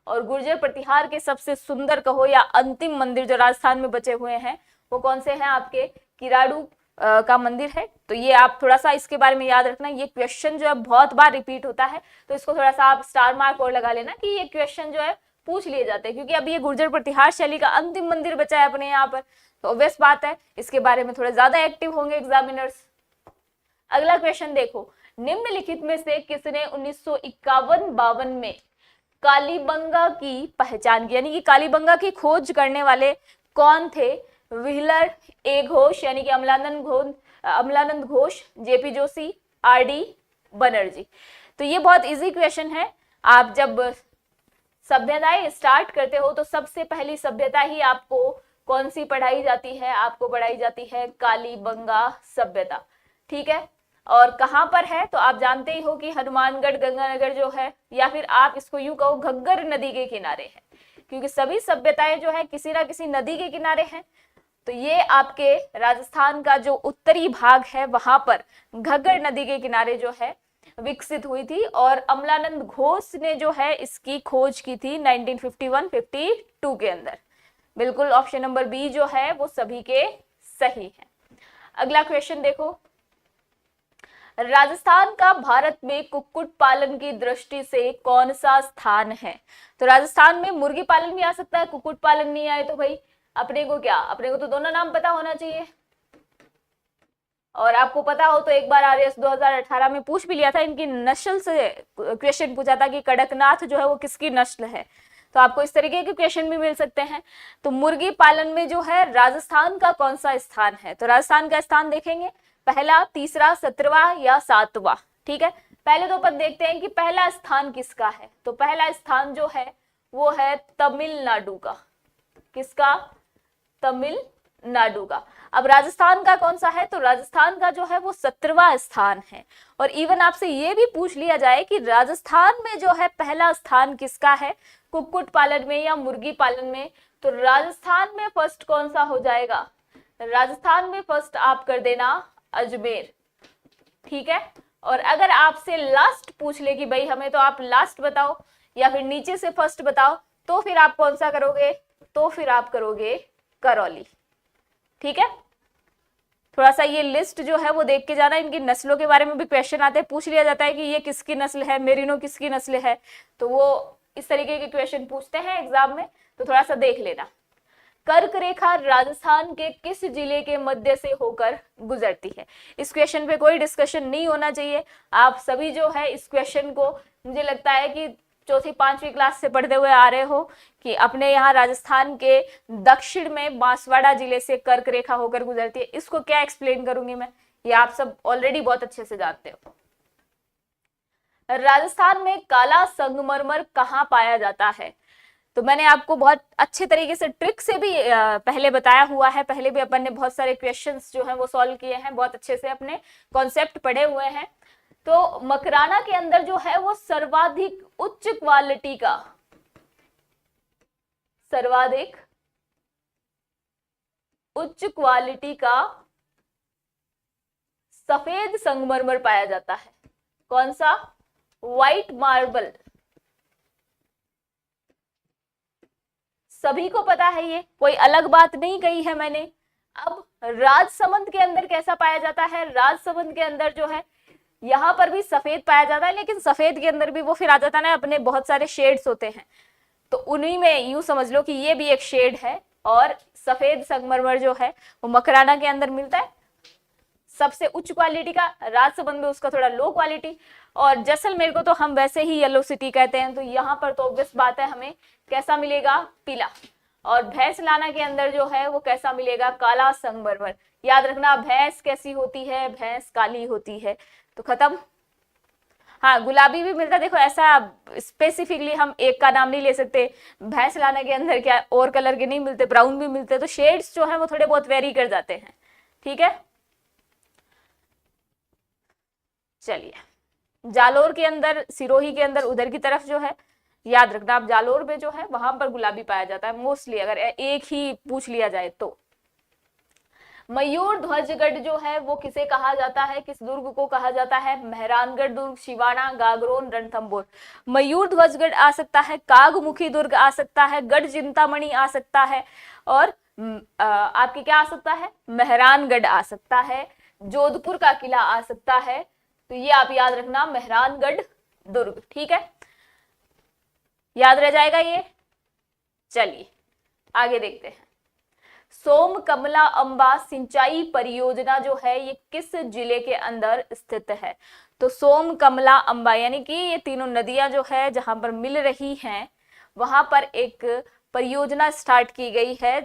और गुर्जर प्रतिहार के सबसे सुंदर कहो या अंतिम मंदिर जो राजस्थान में बचे हुए हैं वो कौन से हैं, आपके किराड़ू का मंदिर है। तो ये आप थोड़ा सा इसके बारे में याद रखना। ये क्वेश्चन जो है बहुत बार रिपीट होता है, तो इसको थोड़ा सा आप स्टार मार्क और लगा लेना कि ये क्वेश्चन जो है पूछ लिए जाते हैं, क्योंकि अभी ये गुर्जर प्रतिहार शैली का अंतिम मंदिर बचा है अपने यहाँ पर, तो ऑब्वियस बात है इसके बारे में थोड़ा ज्यादा एक्टिव होंगे एग्जामिनर्स। अगला क्वेश्चन देखो, निम्नलिखित में से किसने 1951-52 में कालीबंगा की पहचान की, यानी कि कालीबंगा की खोज करने वाले कौन थे। व्हीलर, ए घोष यानी कि अमलानंद घोष, जेपी जोशी, आरडी बनर्जी। तो ये बहुत इजी क्वेश्चन है। आप जब सभ्यताएं स्टार्ट करते हो तो सबसे पहली सभ्यता ही आपको कौन सी पढ़ाई जाती है, आपको पढ़ाई जाती है कालीबंगा सभ्यता। ठीक है, और कहां पर है, तो आप जानते ही हो कि हनुमानगढ़ गंगानगर जो है, या फिर आप इसको यूं कहो घग्गर नदी के किनारे है, क्योंकि सभी सभ्यताएं जो है किसी ना किसी नदी के किनारे हैं। तो ये आपके राजस्थान का जो उत्तरी भाग है वहां पर घग्गर नदी के किनारे जो है विकसित हुई थी और अमलानंद घोष ने जो है इसकी खोज की थी 1951-52 के अंदर। बिल्कुल ऑप्शन नंबर बी जो है वो सभी के सही है। अगला क्वेश्चन देखो, राजस्थान का भारत में कुक्कुट पालन की दृष्टि से कौन सा स्थान है? तो राजस्थान में मुर्गी पालन भी आ सकता है, कुक्कुट पालन नहीं आए तो भाई अपने को क्या, अपने को तो दोनों नाम पता होना चाहिए। और आपको पता हो तो एक बार आरएस 2018 में पूछ भी लिया था, इनकी नस्ल से क्वेश्चन पूछा था कि कड़कनाथ जो है वो किसकी नस्ल है। तो आपको इस तरीके के क्वेश्चन भी मिल सकते हैं। तो मुर्गी पालन में जो है राजस्थान का कौन सा स्थान है? तो राजस्थान का स्थान देखेंगे, पहला, तीसरा, 17वां या 7वां। ठीक है, पहले तो अपन देखते हैं कि पहला स्थान किसका है। तो पहला स्थान जो है वो है तमिलनाडु का। किसका? तमिलनाडु का। अब राजस्थान का कौन सा है? तो राजस्थान का जो है वो 17वां स्थान है। और इवन आपसे ये भी पूछ लिया जाए कि राजस्थान में जो है पहला स्थान किसका है, कुक्कुट पालन में या मुर्गी पालन में, तो राजस्थान में फर्स्ट कौन सा हो जाएगा? राजस्थान में फर्स्ट आप कर देना अजमेर। ठीक है, और अगर आपसे लास्ट पूछ ले कि भाई हमें तो आप लास्ट बताओ या फिर नीचे से फर्स्ट बताओ, तो फिर आप कौन सा करोगे? तो फिर आप करोगे करौली। ठीक है, थोड़ा सा ये लिस्ट जो है वो देख के जाना। इनकी नस्लों के बारे में भी क्वेश्चन आते हैं, पूछ लिया जाता है कि ये किसकी नस्ल है, मेरिनो किसकी नस्ल है, तो वो इस तरीके के क्वेश्चन पूछते हैं एग्जाम में, तो थोड़ा सा देख लेना। कर्क रेखा राजस्थान के किस जिले के मध्य से होकर गुजरती है? इस क्वेश्चन पे कोई डिस्कशन नहीं होना चाहिए। आप सभी जो है इस क्वेश्चन को, मुझे लगता है कि चौथी पांचवी क्लास से पढ़ते हुए आ रहे हो कि अपने यहाँ राजस्थान के दक्षिण में बांसवाड़ा जिले से कर्क रेखा होकर गुजरती है। इसको क्या एक्सप्लेन करूंगी मैं, ये आप सब ऑलरेडी बहुत अच्छे से जानते हो। राजस्थान में काला संगमरमर कहाँ पाया जाता है? तो मैंने आपको बहुत अच्छे तरीके से ट्रिक से भी पहले बताया हुआ है। पहले भी अपन ने बहुत सारे क्वेश्चंस जो हैं वो सॉल्व किए हैं, बहुत अच्छे से अपने कॉन्सेप्ट पढ़े हुए हैं। तो मकराना के अंदर जो है वो सर्वाधिक उच्च क्वालिटी का, सर्वाधिक उच्च क्वालिटी का सफेद संगमरमर पाया जाता है। कौन सा? White marble. सभी को पता है, ये कोई अलग बात नहीं कही है मैंने। अब राजसमंद के अंदर कैसा पाया जाता है? राजसमंद के अंदर जो है यहाँ पर भी सफेद पाया जाता है, लेकिन सफेद के अंदर भी वो फिर आ जाता है ना, अपने बहुत सारे शेड्स होते हैं, तो उन्हीं में यूं समझ लो कि ये भी एक शेड है। और सफेद संगमरमर जो है वो मकराना के अंदर मिलता है, सबसे उच्च क्वालिटी का। राजसमंद में उसका थोड़ा लो क्वालिटी। और जैसलमेर को तो हम वैसे ही येलो सिटी कहते हैं, तो यहाँ पर तो ऑब्वियस बात है हमें कैसा मिलेगा? पीला। और भैंसलाना के अंदर जो है वो कैसा मिलेगा? काला संगमरमर। याद रखना, भैंस कैसी होती है? भैंस काली होती है। तो खत्म। हाँ, गुलाबी भी मिलता है। देखो, ऐसा स्पेसिफिकली हम एक का नाम नहीं ले सकते। भैंसलाना के अंदर क्या और कलर के नहीं मिलते, ब्राउन भी मिलते, तो शेड्स जो है वो थोड़े बहुत वेरी कर जाते हैं। ठीक है, चलिए। जालोर के अंदर, सिरोही के अंदर उधर की तरफ जो है, याद रखना आप, जालोर में जो है वहां पर गुलाबी पाया जाता है मोस्टली, अगर एक ही पूछ लिया जाए तो। मयूर ध्वजगढ़ जो है वो किसे कहा जाता है? किस दुर्ग को कहा जाता है? मेहरानगढ़ दुर्ग, शिवाना, गागरोन, रणथंभौर। मयूर ध्वजगढ़ आ सकता है, कागमुखी दुर्ग आ सकता है, गढ़ चिंतामणि आ सकता है, और आपके क्या आ सकता है? मेहरानगढ़ आ सकता है, जोधपुर का किला आ सकता है। तो ये आप याद रखना, मेहरानगढ़ दुर्ग। ठीक है, याद रह जाएगा ये। चलिए आगे देखते हैं। सोम कमला अंबा सिंचाई परियोजना जो है ये किस जिले के अंदर स्थित है? तो सोम कमला अंबा यानी कि ये तीनों नदियां जो है जहां पर मिल रही हैं, वहां पर एक परियोजना स्टार्ट की गई है।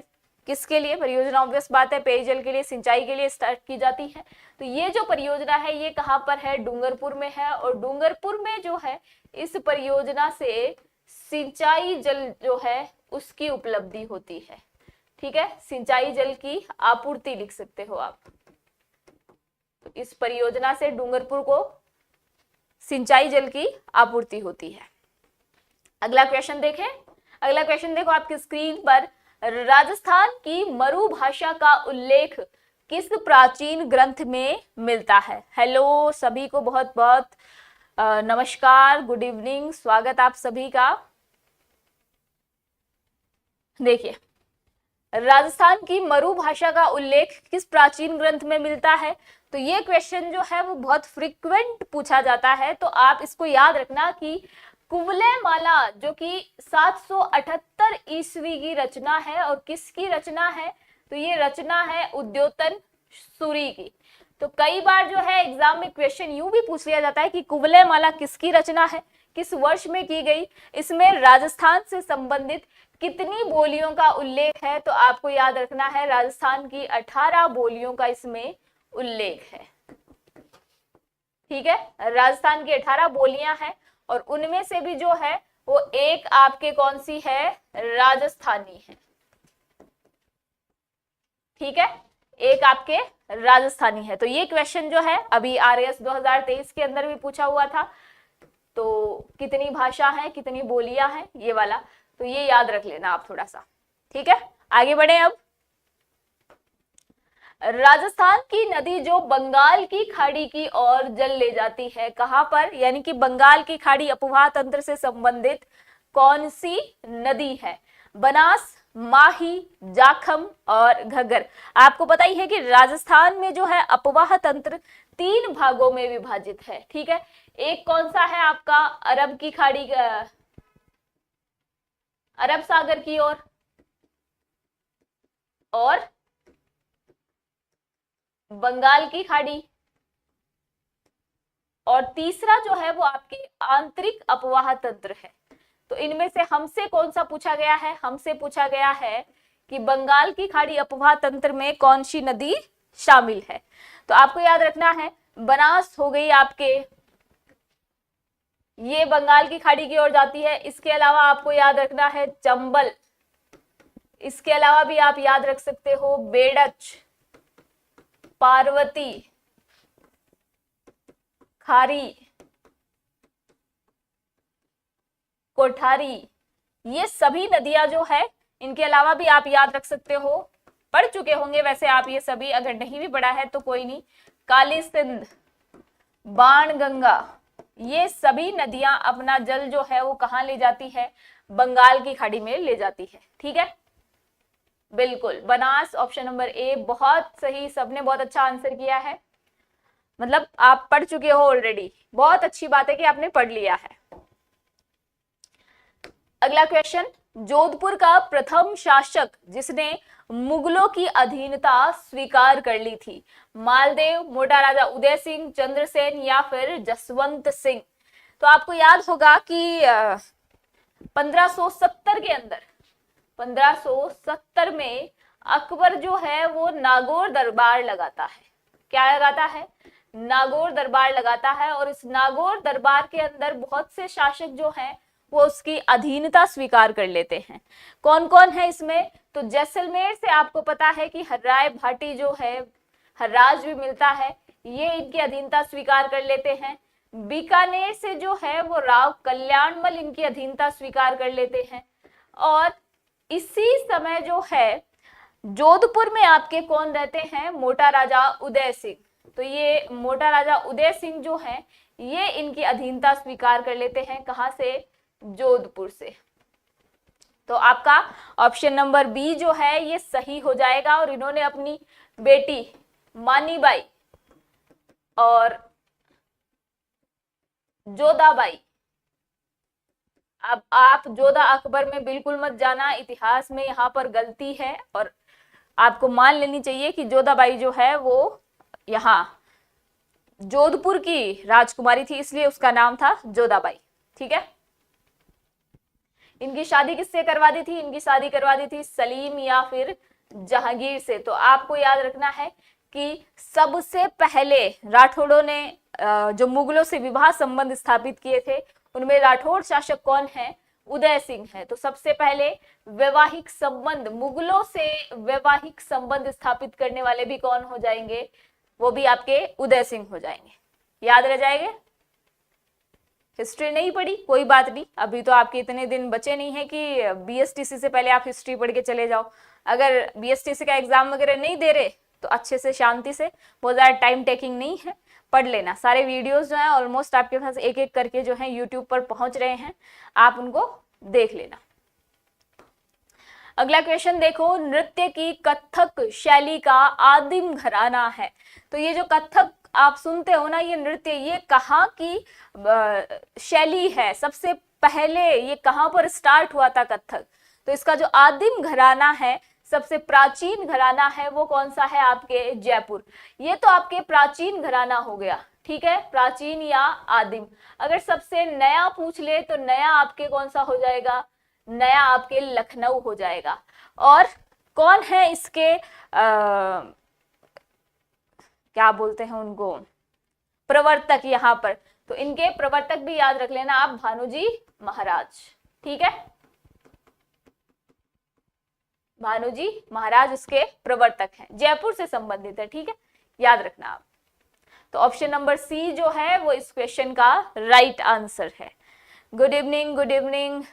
किसके लिए परियोजना? ऑब्वियस बात है, पेयजल के लिए, सिंचाई के लिए स्टार्ट की जाती है। तो ये जो परियोजना है ये कहां पर है? डूंगरपुर में है। और डूंगरपुर में जो है इस परियोजना से सिंचाई जल जो है उसकी उपलब्धि होती है। ठीक है, सिंचाई जल की आपूर्ति लिख सकते हो आप। तो इस परियोजना से डूंगरपुर को सिंचाई जल की आपूर्ति होती है। अगला क्वेश्चन देखें। अगला क्वेश्चन देखो आपकी स्क्रीन पर। राजस्थान की मरु भाषा का उल्लेख किस प्राचीन ग्रंथ में मिलता है? हेलो सभी को बहुत बहुत नमस्कार, गुड इवनिंग, स्वागत आप सभी का। देखिए, राजस्थान की मरु भाषा का उल्लेख किस प्राचीन ग्रंथ में मिलता है? तो ये क्वेश्चन जो है वो बहुत फ्रीक्वेंट पूछा जाता है, तो आप इसको याद रखना कि कुवलयमाला जो कि 778 ईस्वी की रचना है, और किसकी रचना है? तो ये रचना है उद्योतन सूरी की। तो कई बार जो है एग्जाम में क्वेश्चन यूं भी पूछ लिया जाता है कि कुवलयमाला किसकी रचना है, किस वर्ष में की गई, इसमें राजस्थान से संबंधित कितनी बोलियों का उल्लेख है? तो आपको याद रखना है राजस्थान की 18 बोलियों का इसमें उल्लेख है। ठीक है, राजस्थान की 18 बोलियां हैं, और उनमें से भी जो है वो एक आपके कौन सी है? राजस्थानी है। ठीक है, एक आपके राजस्थानी है। तो ये क्वेश्चन जो है अभी RAS 2023 के अंदर भी पूछा हुआ था, तो कितनी भाषा है, कितनी बोलियां हैं, ये वाला, तो ये याद रख लेना आप थोड़ा सा। ठीक है, आगे बढ़े। अब राजस्थान की नदी जो बंगाल की खाड़ी की ओर जल ले जाती है, कहां पर? यानी कि बंगाल की खाड़ी अपवाह तंत्र से संबंधित कौन सी नदी है? बनास, माही, जाखम और घग्गर। आपको पता ही है कि राजस्थान में जो है अपवाह तंत्र 3 भागों में विभाजित है। ठीक है, एक कौन सा है आपका? अरब की खाड़ी, अरब सागर की ओर, और बंगाल की खाड़ी, और तीसरा जो है वो आपके आंतरिक अपवाह तंत्र है। तो इनमें से हमसे कौन सा पूछा गया है? हमसे पूछा गया है कि बंगाल की खाड़ी अपवाह तंत्र में कौन सी नदी शामिल है? तो आपको याद रखना है बनास हो गई आपके, ये बंगाल की खाड़ी की ओर जाती है। इसके अलावा आपको याद रखना है चंबल, इसके अलावा भी आप याद रख सकते हो बेड़च, पार्वती, खारी, कोठारी, ये सभी नदियां जो है, इनके अलावा भी आप याद रख सकते हो, पढ़ चुके होंगे वैसे आप ये सभी, अगर नहीं भी पढ़ा है तो कोई नहीं, काली सिंध, बाण गंगा, ये सभी नदियां अपना जल जो है वो कहां ले जाती है? बंगाल की खाड़ी में ले जाती है। ठीक है, बिल्कुल, बनास, ऑप्शन नंबर ए, बहुत सही, सबने बहुत अच्छा आंसर किया है। मतलब आप पढ़ चुके हो ऑलरेडी, बहुत अच्छी बात है कि आपने पढ़ लिया है। अगला क्वेश्चन, जोधपुर का प्रथम शासक जिसने मुगलों की अधीनता स्वीकार कर ली थी, मालदेव, मोटा राजा उदय सिंह, चंद्रसेन या फिर जसवंत सिंह? तो आपको याद होगा कि 1570 के अंदर, 1570 में अकबर जो है वो नागौर दरबार लगाता है। क्या लगाता है? नागौर दरबार लगाता है, और इस नागौर दरबार के अंदर बहुत से शासक जो हैं वो उसकी अधीनता स्वीकार कर लेते हैं। कौन कौन है इसमें? तो जैसलमेर से आपको पता है कि हर्राय भाटी जो है, हर्राज भी मिलता है, ये इनकी अधीनता स्वीकार कर लेते हैं। बीकानेर से जो है वो राव कल्याणमल इनकी अधीनता स्वीकार कर लेते हैं। और इसी समय जो है जोधपुर में आपके कौन रहते हैं? मोटा राजा उदय सिंह। तो ये मोटा राजा उदय सिंह जो है ये इनकी अधीनता स्वीकार कर लेते हैं। कहां से? जोधपुर से। तो आपका ऑप्शन नंबर बी जो है ये सही हो जाएगा। और इन्होंने अपनी बेटी मानीबाई और जोधाबाई, अब आप जोधा अकबर में बिल्कुल मत जाना, इतिहास में यहाँ पर गलती है, और आपको मान लेनी चाहिए कि जोधाबाई जो है वो यहाँ जोधपुर की राजकुमारी थी, इसलिए उसका नाम था जोधाबाई। ठीक है, इनकी शादी किससे करवा दी थी? इनकी शादी करवा दी थी सलीम या फिर जहांगीर से। तो आपको याद रखना है कि सबसे पहले राठौड़ों ने जो मुगलों से विवाह संबंध स्थापित किए थे उनमें राठौड़ शासक कौन है? उदय सिंह है। तो सबसे पहले वैवाहिक संबंध, मुगलों से वैवाहिक संबंध स्थापित करने वाले भी कौन हो जाएंगे? वो भी आपके उदय सिंह हो जाएंगे। याद रह जाएंगे। हिस्ट्री नहीं पढ़ी, कोई बात नहीं, अभी तो आपके इतने दिन बचे नहीं है कि BSTC से पहले आप हिस्ट्री पढ़ के चले जाओ। अगर BSTC का एग्जाम वगैरह नहीं दे रहे तो अच्छे से शांति से, बहुत ज़्यादा टाइम टेकिंग नहीं है, पढ़ लेना। सारे वीडियोस जो हैं ऑलमोस्ट आपके पास एक एक करके जो है यूट्यूब पर पहुंच रहे हैं, आप उनको देख लेना। अगला क्वेश्चन देखो, नृत्य की कथक शैली का आदिम घराना है। तो ये जो कथक आप सुनते हो ना, ये नृत्य, ये कहाँ की शैली है, सबसे पहले ये कहाँ पर स्टार्ट हुआ था कथक? तो इसका जो आदिम घराना है, सबसे प्राचीन घराना है, वो कौन सा है? आपके जयपुर। ये तो आपके प्राचीन घराना हो गया, ठीक है, प्राचीन या आदिम। अगर सबसे नया पूछ ले तो नया आपके कौन सा हो जाएगा? नया आपके लखनऊ हो जाएगा। और कौन है इसके क्या बोलते हैं उनको, प्रवर्तक यहाँ पर? तो इनके प्रवर्तक भी याद रख लेना आप, भानुजी महाराज, ठीक है, भानुजी महाराज उसके प्रवर्तक हैं, जयपुर से संबंधित है, ठीक है, याद रखना आप। तो ऑप्शन नंबर सी जो है वो इस क्वेश्चन का राइट आंसर है। Good evening, good evening.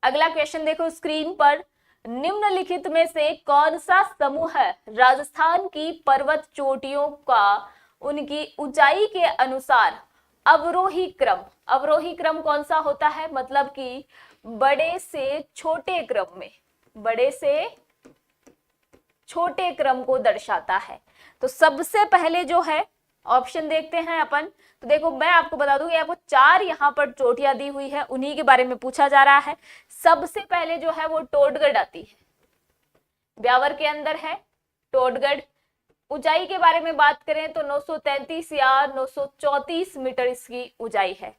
अगला क्वेश्चन देखो स्क्रीन पर, निम्नलिखित में से कौन सा समूह राजस्थान की पर्वत चोटियों का उनकी ऊंचाई के अनुसार अवरोही क्रम कौन सा होता है? मतलब कि बड़े से छोटे क्रम में, बड़े से छोटे क्रम को दर्शाता है। तो सबसे पहले जो है ऑप्शन देखते हैं अपन। तो देखो मैं आपको बता दूं कि आपको 4 यहाँ पर चोटियां दी हुई है, उन्हीं के बारे में पूछा जा रहा है। सबसे पहले जो है वो टोडगढ़ आती है, ब्यावर के अंदर है टोडगढ़। ऊंचाई के बारे में बात करें तो 933 या 934 मीटर इसकी ऊंचाई है।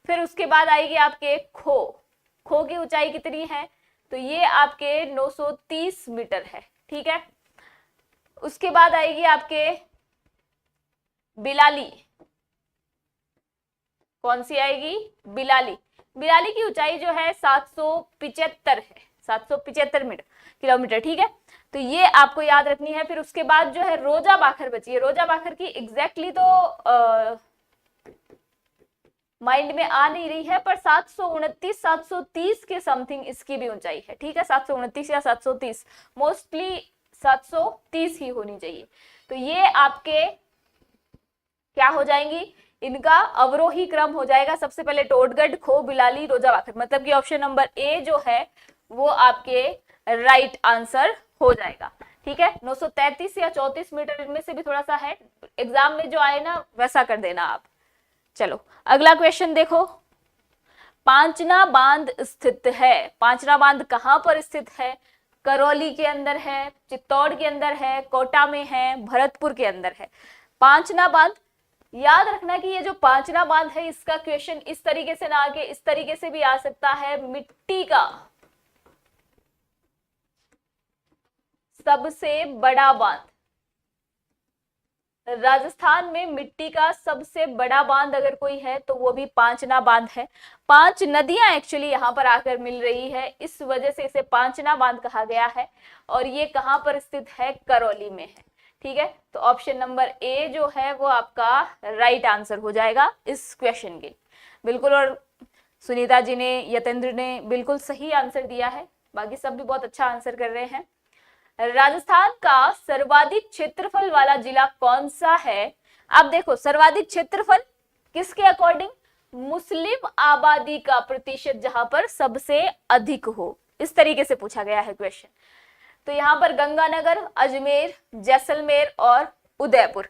फिर उसके बाद आएगी आपके खो की ऊंचाई कितनी है? तो ये आपके 930 मीटर है, ठीक है। उसके बाद आएगी आपके बिलाली, कौन सी आएगी? बिलाली की ऊंचाई जो है 775 है, 775 किलोमीटर, ठीक है। तो ये आपको याद रखनी है। फिर उसके बाद जो है रोजा बाखर बची है। रोजा बाखर की एग्जैक्टली तो माइंड में आ नहीं रही है, पर 729 730 के समथिंग इसकी भी ऊंचाई है, ठीक है, 729 या 730, मोस्टली 730 ही होनी चाहिए। तो ये आपके क्या हो जाएंगी? इनका अवरोही क्रम हो जाएगा। सबसे पहले टोडगढ़, खो, बिलाली, रोजा बाखर, मतलब कि ऑप्शन नंबर ए जो है वो आपके राइट आंसर हो जाएगा, ठीक है। 933 या 34 मीटर इनमें से भी थोड़ा सा है, एग्जाम में जो आए ना वैसा कर देना आप। चलो अगला क्वेश्चन देखो, पांचना बांध स्थित है। पांचना बांध कहां पर स्थित है? करौली के अंदर है, चित्तौड़ के अंदर है, कोटा में है, भरतपुर के अंदर है। पांचना बांध याद रखना कि ये जो पांचना बांध है इसका क्वेश्चन इस तरीके से ना आके इस तरीके से भी आ सकता है। मिट्टी का सबसे बड़ा बांध, राजस्थान में मिट्टी का सबसे बड़ा बांध अगर कोई है तो वो भी पांचना बांध है। 5 नदियां एक्चुअली यहाँ पर आकर मिल रही है, इस वजह से इसे पांचना बांध कहा गया है। और ये कहाँ पर स्थित है? करौली में है, ठीक है। तो ऑप्शन नंबर ए जो है वो आपका राइट आंसर हो जाएगा इस क्वेश्चन के, बिल्कुल। और सुनीता जी ने, यतेंद्र ने बिल्कुल सही आंसर दिया है, बाकी सब भी बहुत अच्छा आंसर कर रहे हैं। राजस्थान का सर्वाधिक क्षेत्रफल वाला जिला कौन सा है? आप देखो सर्वाधिक क्षेत्रफल किसके अकॉर्डिंग? मुस्लिम आबादी का प्रतिशत जहां पर सबसे अधिक हो, इस तरीके से पूछा गया है क्वेश्चन। तो यहाँ पर गंगानगर, अजमेर, जैसलमेर और उदयपुर।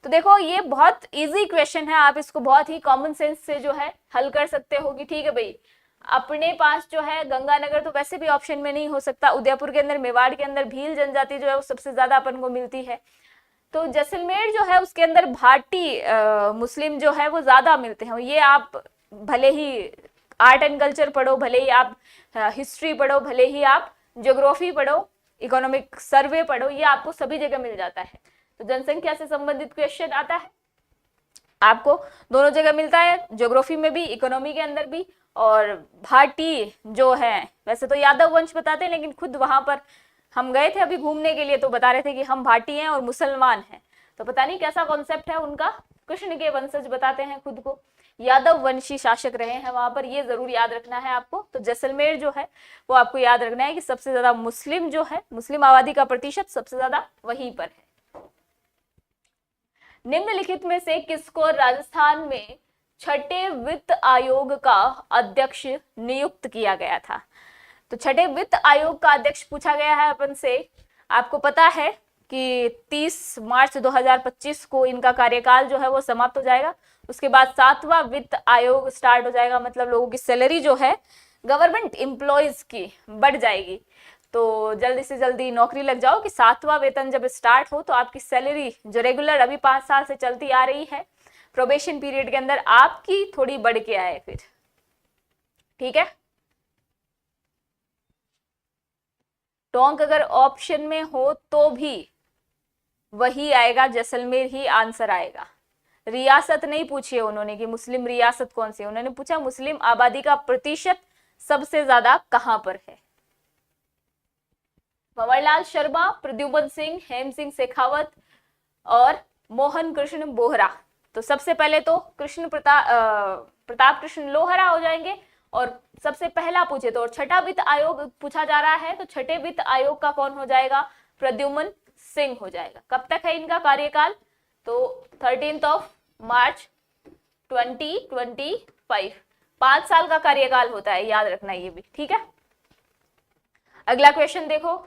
तो देखो ये बहुत इजी क्वेश्चन है, आप इसको बहुत ही कॉमन सेंस से जो है हल कर सकते हो कि ठीक है भाई, अपने पास जो है गंगानगर तो वैसे भी ऑप्शन में नहीं हो सकता। उदयपुर के अंदर, मेवाड़ के अंदर भील जनजाति जो है वो सबसे ज्यादा अपन को मिलती है। तो जैसलमेर जो है उसके अंदर भाटी मुस्लिम जो है वो ज्यादा मिलते हैं। ये आप भले ही आर्ट एंड कल्चर पढ़ो, भले ही आप हिस्ट्री पढ़ो, भले ही आप ज्योग्राफी पढ़ो, इकोनॉमिक सर्वे पढ़ो, ये आपको सभी जगह मिल जाता है। तो जनसंख्या से संबंधित क्वेश्चन आता है आपको दोनों जगह मिलता है, ज्योग्राफी में भी, इकोनॉमी के अंदर भी। और भाटी जो है वैसे तो यादव वंश बताते हैं, लेकिन खुद वहां पर हम गए थे अभी घूमने के लिए तो बता रहे थे कि हम भाटी हैं और मुसलमान हैं। तो पता नहीं कैसा कॉन्सेप्ट है उनका, कृष्ण के वंशज बताते हैं खुद को, यादव वंशी शासक रहे हैं वहां पर, ये जरूर याद रखना है आपको। तो जैसलमेर जो है वो आपको याद रखना है कि सबसे ज्यादा मुस्लिम जो है, मुस्लिम आबादी का प्रतिशत सबसे ज्यादा वहीं पर है। निम्नलिखित में से किसको राजस्थान में छठे वित्त आयोग का अध्यक्ष नियुक्त किया गया था? तो छठे वित्त आयोग का अध्यक्ष पूछा गया है अपन से। आपको पता है कि 30 मार्च 2025 को इनका कार्यकाल जो है वो समाप्त हो जाएगा। उसके बाद 7वां वित्त आयोग स्टार्ट हो जाएगा, मतलब लोगों की सैलरी जो है गवर्नमेंट एम्प्लॉयज की बढ़ जाएगी। तो जल्दी से जल्दी नौकरी लग जाओ कि 7वां वेतन जब स्टार्ट हो तो आपकी सैलरी जो रेगुलर अभी 5 साल से चलती आ रही है प्रोबेशन पीरियड के अंदर, आपकी थोड़ी बढ़ के आए फिर। ठीक है, टोंक अगर ऑप्शन में हो तो भी वही आएगा, जैसलमेर ही आंसर आएगा। रियासत नहीं पूछी है उन्होंने कि मुस्लिम रियासत कौन सी, उन्होंने पूछा मुस्लिम आबादी का प्रतिशत सबसे ज्यादा कहां पर है। भंवरलाल शर्मा, प्रद्युमन सिंह, हेम सिंह शेखावत और मोहन कृष्ण बोहरा। तो सबसे पहले तो प्रताप कृष्ण लोहरा हो जाएंगे, और सबसे पहला पूछे तो, और छठा वित्त आयोग पूछा जा रहा है तो छठे वित्त आयोग का कौन हो जाएगा? प्रद्युमन सिंह हो जाएगा। कब तक है इनका कार्यकाल? तो 13 मार्च 2025, 5 साल का कार्यकाल होता है, याद रखना ये भी। ठीक है, अगला क्वेश्चन देखो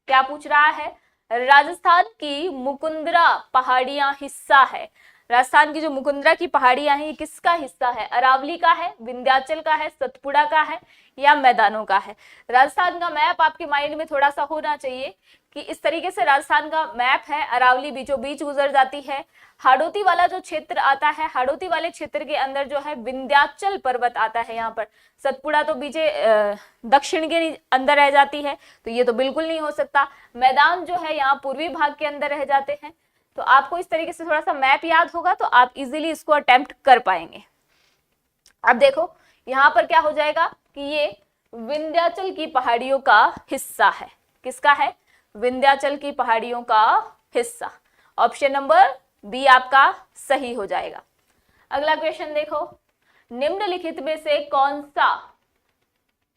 क्या पूछ रहा है। राजस्थान की मुकुंदरा पहाड़ियां हिस्सा है, राजस्थान की जो मुकुंदरा की पहाड़ियां हैं ये किसका हिस्सा है? अरावली का है, विंध्याचल का है, सतपुड़ा का है या मैदानों का है? राजस्थान का मैप आपके माइंड में थोड़ा सा होना चाहिए कि इस तरीके से राजस्थान का मैप है। अरावली बीचों बीच गुजर जाती है, हाड़ौती वाला जो क्षेत्र आता है, हाड़ौती वाले क्षेत्र के अंदर जो है विंध्याचल पर्वत आता है यहाँ पर। सतपुड़ा तो बीचे दक्षिण के अंदर रह जाती है, तो ये तो बिल्कुल नहीं हो सकता। मैदान जो है यहाँ पूर्वी भाग के अंदर रह जाते हैं। तो आपको इस तरीके से थोड़ा सा मैप याद होगा तो आप इजीली इसको अटेम्प्ट कर पाएंगे। अब देखो यहाँ पर क्या हो जाएगा कि ये विंध्याचल की पहाड़ियों का हिस्सा है। किसका है? विंध्याचल की पहाड़ियों का हिस्सा। ऑप्शन नंबर बी आपका सही हो जाएगा। अगला क्वेश्चन देखो, निम्नलिखित में से कौन सा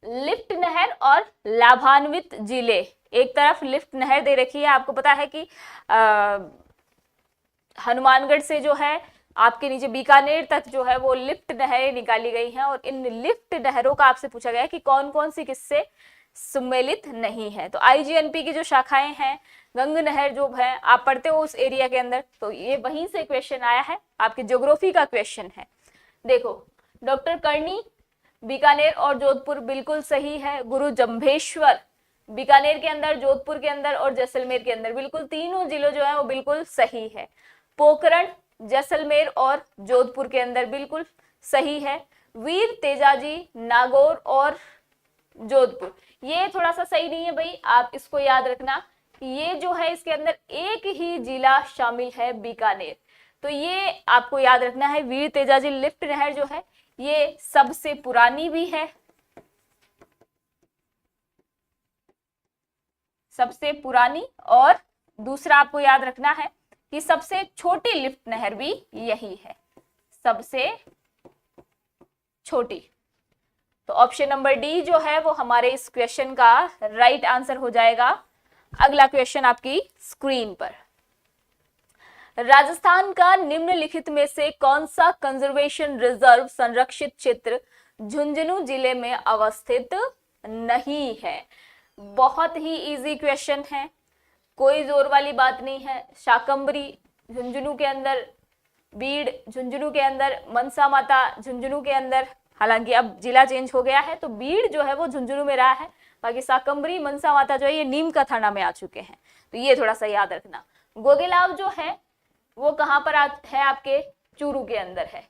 लिफ्ट नहर और लाभान्वित जिले, एक तरफ लिफ्ट नहर दे रखी है, आपको पता है कि हनुमानगढ़ से जो है आपके नीचे बीकानेर तक जो है वो लिफ्ट नहरें निकाली गई हैं, और इन लिफ्ट नहरों का आपसे पूछा गया है कि कौन कौन सी किससे सम्मिलित नहीं है। तो आईजीएनपी की जो शाखाएं हैं, गंग नहर जो है आप पढ़ते हो उस एरिया के अंदर, तो ये वहीं से क्वेश्चन आया है, आपके ज्योग्राफी का क्वेश्चन है। देखो डॉक्टर करनी बीकानेर और जोधपुर बिल्कुल सही है। गुरु जंभेश्वर बीकानेर के अंदर, जोधपुर के अंदर और जैसलमेर के अंदर, बिल्कुल तीनों जिलों जो है वो बिल्कुल सही है। पोखरण जैसलमेर और जोधपुर के अंदर बिल्कुल सही है। वीर तेजाजी नागौर और जोधपुर, ये थोड़ा सा सही नहीं है भाई, आप इसको याद रखना कि ये जो है इसके अंदर एक ही जिला शामिल है, बीकानेर। तो ये आपको याद रखना है। वीर तेजाजी लिफ्ट नहर जो है ये सबसे पुरानी भी है, सबसे पुरानी, और दूसरा आपको याद रखना है कि सबसे छोटी लिफ्ट नहर भी यही है, सबसे छोटी। तो ऑप्शन नंबर डी जो है वो हमारे इस क्वेश्चन का राइट आंसर हो जाएगा। अगला क्वेश्चन आपकी स्क्रीन पर, राजस्थान का निम्नलिखित में से कौन सा कंजर्वेशन रिजर्व संरक्षित क्षेत्र झुंझुनू जिले में अवस्थित नहीं है? बहुत ही इजी क्वेश्चन है, कोई जोर वाली बात नहीं है। शाकंबरी झुंझुनू के अंदर, बीड़ झुंझुनू के अंदर, मनसा माता झुंझुनू के अंदर, हालांकि अब जिला चेंज हो गया है तो बीड़ जो है वो झुंझुनू में रहा है, बाकी शाकंबरी मनसा माता जो है ये नीम का थाना में आ चुके हैं, तो ये थोड़ा सा याद रखना। गोगेलाव जो है वो कहाँ पर है? आपके चूरू के अंदर है,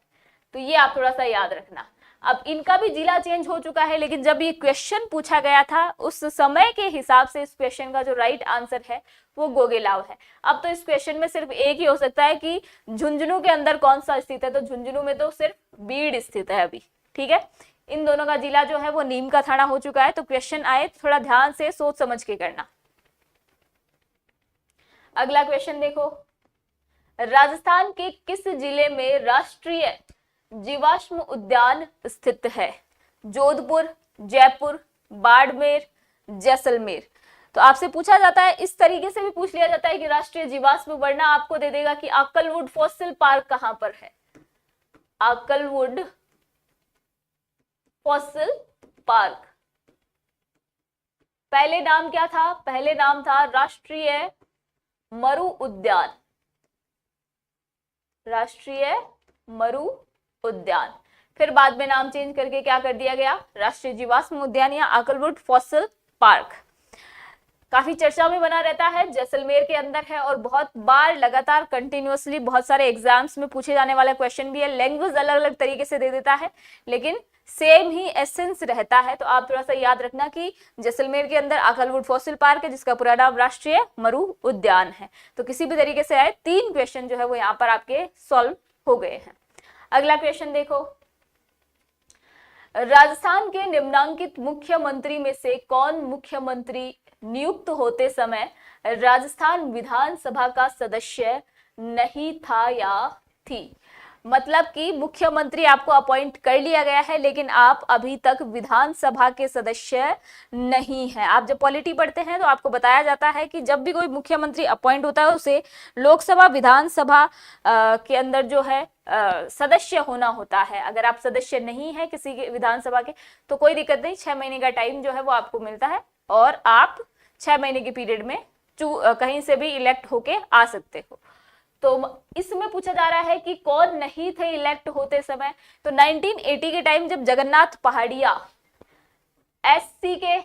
तो ये आप थोड़ा सा याद रखना। अब इनका भी जिला चेंज हो चुका है, लेकिन जब ये क्वेश्चन पूछा गया था उस समय के हिसाब से इस क्वेश्चन का जो राइट आंसर है वो गोगेलाव है। अब तो इस क्वेश्चन में सिर्फ एक ही हो सकता है कि झुंझुनू के अंदर कौन सा स्थित है, तो झुंझुनू में तो सिर्फ बीड़ स्थित है अभी। ठीक है, इन दोनों का जिला जो है वो नीम का थाना हो चुका है। तो क्वेश्चन आए थोड़ा ध्यान से सोच समझ के करना। अगला क्वेश्चन देखो, राजस्थान के किस जिले में राष्ट्रीय जीवाश्म उद्यान स्थित है? जोधपुर, जयपुर, बाड़मेर, जैसलमेर। तो आपसे पूछा जाता है, इस तरीके से भी पूछ लिया जाता है कि राष्ट्रीय जीवाश्म, वरना आपको दे देगा कि आकलवुड फॉसिल पार्क कहां पर है। आकलवुड फॉसिल पार्क, पहले नाम क्या था? पहले नाम था राष्ट्रीय मरु उद्यान। राष्ट्रीय मरु उद्यान, फिर बाद में नाम चेंज करके क्या कर दिया गया? राष्ट्रीय जीवाश्म उद्यान या आकलवुड फॉसिल पार्क। काफी चर्चा में बना रहता है, जैसलमेर के अंदर है और बहुत बार लगातार कंटिन्यूअसली बहुत सारे एग्जाम्स में पूछे जाने वाला क्वेश्चन भी है। लैंग्वेज अलग अलग तरीके से दे देता है लेकिन सेम ही एसेंस रहता है। तो आप थोड़ा सा याद रखना कि जैसलमेर के अंदर आकलवुड फॉसिल पार्क है जिसका पूरा नाम राष्ट्रीय मरु उद्यान है। तो किसी भी तरीके से आए 3 क्वेश्चन जो है वो यहाँ पर आपके सॉल्व हो गए हैं। अगला क्वेश्चन देखो, राजस्थान के निम्नांकित मुख्यमंत्री में से कौन मुख्यमंत्री नियुक्त होते समय राजस्थान विधानसभा का सदस्य नहीं था या थी? मतलब कि मुख्यमंत्री आपको अपॉइंट कर लिया गया है लेकिन आप अभी तक विधानसभा के सदस्य नहीं हैं। आप जब पॉलिटी पढ़ते हैं तो आपको बताया जाता है कि जब भी कोई मुख्यमंत्री अपॉइंट होता है उसे लोकसभा विधानसभा के अंदर जो है सदस्य होना होता है। अगर आप सदस्य नहीं है किसी के विधानसभा के तो कोई दिक्कत नहीं, 6 महीने का टाइम जो है वो आपको मिलता है और आप 6 महीने के पीरियड में कहीं से भी इलेक्ट होके आ सकते हो। तो इसमें पूछा जा रहा है कि कौन नहीं थे इलेक्ट होते समय। तो 1980 के टाइम जब जगन्नाथ पहाड़िया एससी के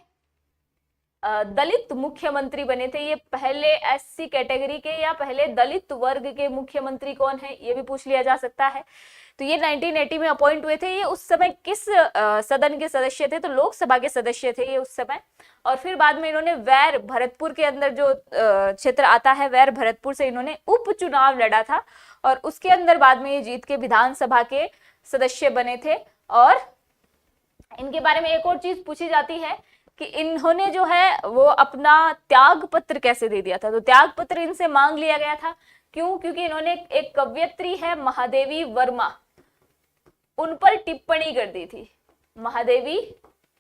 दलित मुख्यमंत्री बने थे, ये पहले एससी कैटेगरी के या पहले दलित वर्ग के मुख्यमंत्री कौन है ये भी पूछ लिया जा सकता है। तो ये 1980 में अपॉइंट हुए थे। ये उस समय किस सदन के सदस्य थे? तो लोकसभा के सदस्य थे ये उस समय। और फिर बाद में इन्होंने वैर भरतपुर के अंदर जो क्षेत्र आता है वैर भरतपुर से इन्होंने उपचुनाव लड़ा था और उसके अंदर बाद में ये जीत के विधानसभा के सदस्य बने थे। और इनके बारे में एक और चीज पूछी जाती है कि इन्होंने जो है वो अपना त्याग पत्र कैसे दे दिया था। तो त्याग पत्र इनसे मांग लिया गया था, क्यों? क्योंकि इन्होंने एक कवयित्री है महादेवी वर्मा, उन पर टिप्पणी कर दी थी। महादेवी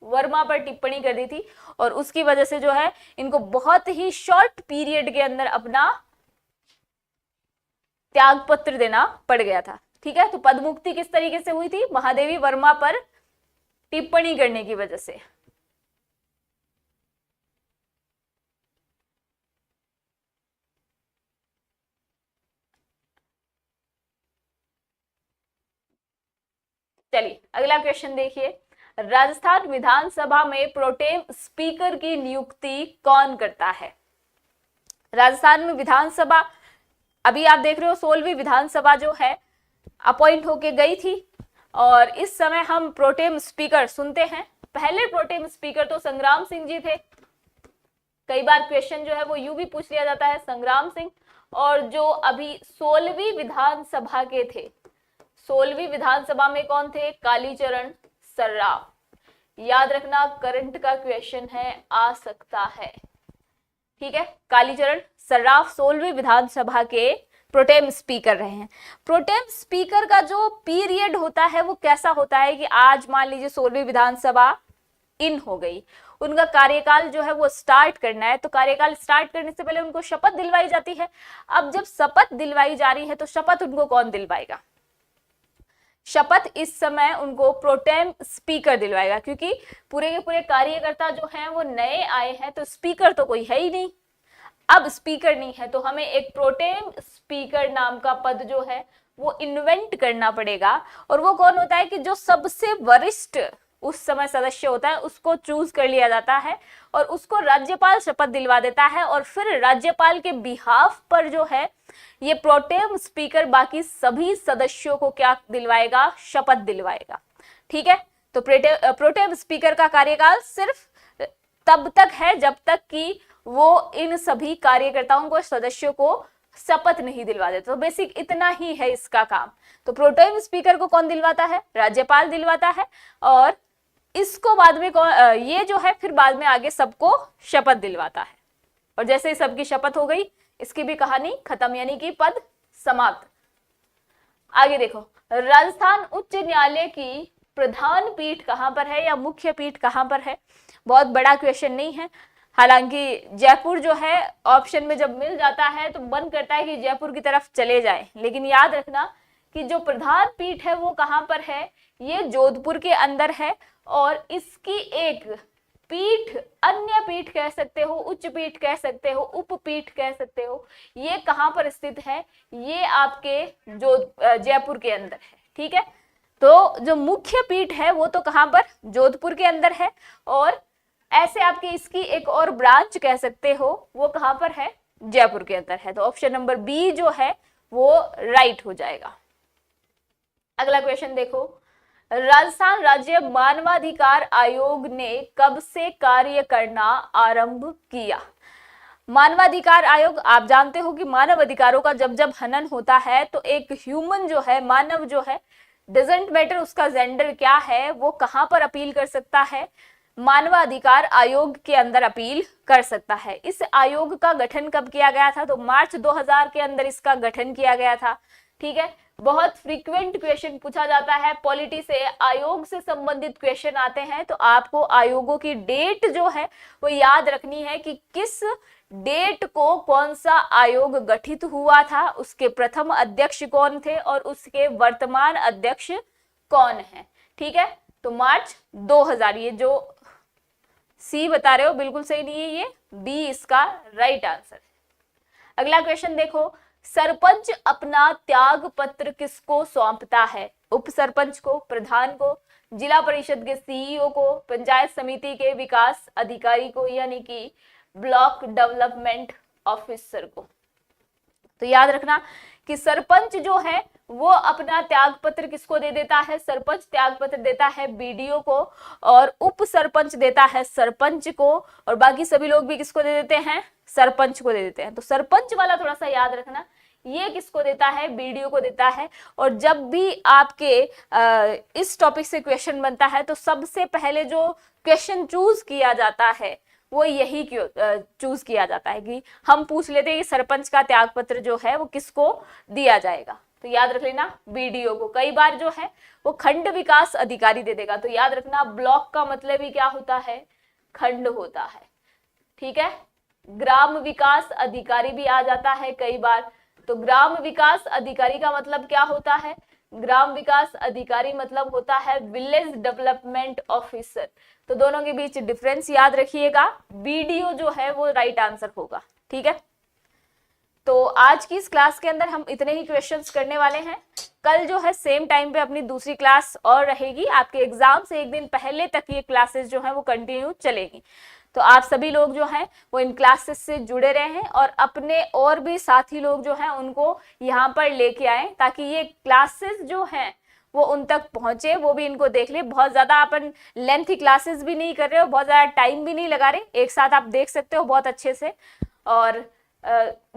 वर्मा पर टिप्पणी कर दी थी और उसकी वजह से जो है इनको बहुत ही शॉर्ट पीरियड के अंदर अपना त्याग पत्र देना पड़ गया था। ठीक है, तो पदमुक्ति किस तरीके से हुई थी? महादेवी वर्मा पर टिप्पणी करने की वजह से। चलिए अगला क्वेश्चन देखिए, राजस्थान विधानसभा में प्रोटेम स्पीकर की नियुक्ति कौन करता है? राजस्थान में विधानसभा अभी आप देख रहे हो 16वीं विधानसभा जो है अपॉइंट होके गई थी और इस समय हम प्रोटेम स्पीकर सुनते हैं। पहले प्रोटेम स्पीकर तो संग्राम सिंह जी थे। कई बार क्वेश्चन जो है वो यूं भी पूछ लिया जाता है, संग्राम सिंह। और जो अभी 16वीं विधानसभा के थे, 16वीं विधानसभा में कौन थे? कालीचरण सर्राफ। याद रखना करंट का क्वेश्चन है, आ सकता है। ठीक है, कालीचरण सर्राफ 16वीं विधानसभा के प्रोटेम स्पीकर रहे हैं। प्रोटेम स्पीकर का जो पीरियड होता है वो कैसा होता है कि आज मान लीजिए 16वीं विधानसभा इन हो गई, उनका कार्यकाल जो है वो स्टार्ट करना है। तो कार्यकाल स्टार्ट करने से पहले उनको शपथ दिलवाई जाती है। अब जब शपथ दिलवाई जा रही है तो शपथ उनको कौन दिलवाएगा? शपथ इस समय उनको प्रोटेम स्पीकर दिलवाएगा, क्योंकि पूरे के पूरे कार्यकर्ता जो हैं वो नए आए हैं, तो स्पीकर तो कोई है ही नहीं। अब स्पीकर नहीं है तो हमें एक प्रोटेम स्पीकर नाम का पद जो है वो इन्वेंट करना पड़ेगा। और वो कौन होता है कि जो सबसे वरिष्ठ उस समय सदस्य होता है उसको चूज कर लिया जाता है और उसको राज्यपाल शपथ दिलवा देता है। और फिर राज्यपाल के बिहाफ पर जो है ये प्रोटेम स्पीकर बाकी सभी सदस्यों को क्या दिलवाएगा? शपथ दिलवाएगा। ठीक है, तो प्रोटेम स्पीकर का कार्यकाल सिर्फ तब तक है जब तक कि वो इन सभी कार्यकर्ताओं को, सदस्यों को शपथ नहीं दिलवा देता। तो बेसिक इतना ही है इसका काम। तो प्रोटेम स्पीकर को कौन दिलवाता है? राज्यपाल दिलवाता है। और इसको बाद में ये जो है फिर बाद में आगे सबको शपथ दिलवाता है। और जैसे ही सबकी शपथ हो गई इसकी भी कहानी खत्म, यानी कि पद समाप्त। आगे देखो, राजस्थान उच्च न्यायालय की प्रधान पीठ कहां पर है या मुख्य पीठ कहां पर है? बहुत बड़ा क्वेश्चन नहीं है, हालांकि जयपुर जो है ऑप्शन में जब मिल जाता है तो मन करता है कि जयपुर की तरफ चले जाएं, लेकिन याद रखना कि जो प्रधान पीठ है वो कहां पर है, ये जोधपुर के अंदर है। और इसकी एक पीठ, अन्य पीठ कह सकते हो, उच्च पीठ कह सकते हो, उपपीठ कह सकते हो, ये कहां पर स्थित है, ये आपके जो जयपुर के अंदर है। ठीक है, तो जो मुख्य पीठ है वो तो कहां पर, जोधपुर के अंदर है, और ऐसे आपके इसकी एक और ब्रांच कह सकते हो, वो कहां पर है, जयपुर के अंदर है। तो ऑप्शन नंबर बी जो है वो राइट हो जाएगा। अगला क्वेश्चन देखो, राजस्थान राज्य मानवाधिकार आयोग ने कब से कार्य करना आरंभ किया? मानवाधिकार आयोग, आप जानते हो कि मानव अधिकारों का जब जब हनन होता है तो एक ह्यूमन जो है, मानव जो है, डजंट मैटर उसका जेंडर क्या है, वो कहां पर अपील कर सकता है, मानवाधिकार आयोग के अंदर अपील कर सकता है। इस आयोग का गठन कब किया गया था? तो मार्च 2000 के अंदर इसका गठन किया गया था। ठीक है, बहुत फ्रीक्वेंट क्वेश्चन पूछा जाता है पॉलिटी से, आयोग से संबंधित क्वेश्चन आते हैं, तो आपको आयोगों की डेट जो है वो याद रखनी है कि किस डेट को कौन सा आयोग गठित हुआ था, उसके प्रथम अध्यक्ष कौन थे और उसके वर्तमान अध्यक्ष कौन है। ठीक है, तो मार्च 2000, ये जो सी बता रहे हो बिल्कुल सही नहीं है, ये बी इसका राइट आंसर है। अगला क्वेश्चन देखो, सरपंच अपना त्याग पत्र किसको सौंपता है? उप सरपंच को, प्रधान को, जिला परिषद के सीईओ को, पंचायत समिति के विकास अधिकारी को, यानी कि ब्लॉक डेवलपमेंट ऑफिसर को। तो याद रखना कि सरपंच जो है वो अपना त्याग पत्र किसको दे देता है? सरपंच त्याग पत्र देता है बीडीओ को, और उप सरपंच देता है सरपंच को, और बाकी सभी लोग भी किसको दे देते हैं? सरपंच को दे देते हैं। तो सरपंच वाला थोड़ा सा याद रखना, ये किसको देता है? बीडीओ को देता है। और जब भी आपके इस टॉपिक से क्वेश्चन बनता है तो सबसे पहले जो क्वेश्चन चूज किया जाता है वो यही चूज किया जाता है कि हम पूछ लेते हैं कि सरपंच का त्याग पत्र जो है वो किसको दिया जाएगा। तो याद रख लेना बीडीओ को। कई बार जो है वो खंड विकास अधिकारी दे देगा। तो याद रखना ब्लॉक का मतलब ही क्या होता है? खंड होता है। ठीक है, ग्राम विकास अधिकारी भी आ जाता है कई बार। तो ग्राम विकास अधिकारी का मतलब क्या होता है? ग्राम विकास अधिकारी मतलब होता है विलेज डेवलपमेंट ऑफिसर। तो दोनों के बीच डिफरेंस याद रखिएगा। बीडीओ जो है वो राइट आंसर होगा। ठीक है, तो आज की इस क्लास के अंदर हम इतने ही क्वेश्चंस करने वाले हैं। कल जो है सेम टाइम पे अपनी दूसरी क्लास और रहेगी। आपके एग्जाम से एक दिन पहले तक ये क्लासेस जो है वो कंटिन्यू चलेगी। तो आप सभी लोग जो हैं वो इन क्लासेस से जुड़े रहे हैं और अपने और भी साथी लोग जो हैं उनको यहाँ पर लेके आए, ताकि ये क्लासेस जो हैं वो उन तक पहुंचे, वो भी इनको देख ले। बहुत ज्यादा अपन लेंथी क्लासेस भी नहीं कर रहे हो, बहुत ज्यादा टाइम भी नहीं लगा रहे, एक साथ आप देख सकते हो बहुत अच्छे से। और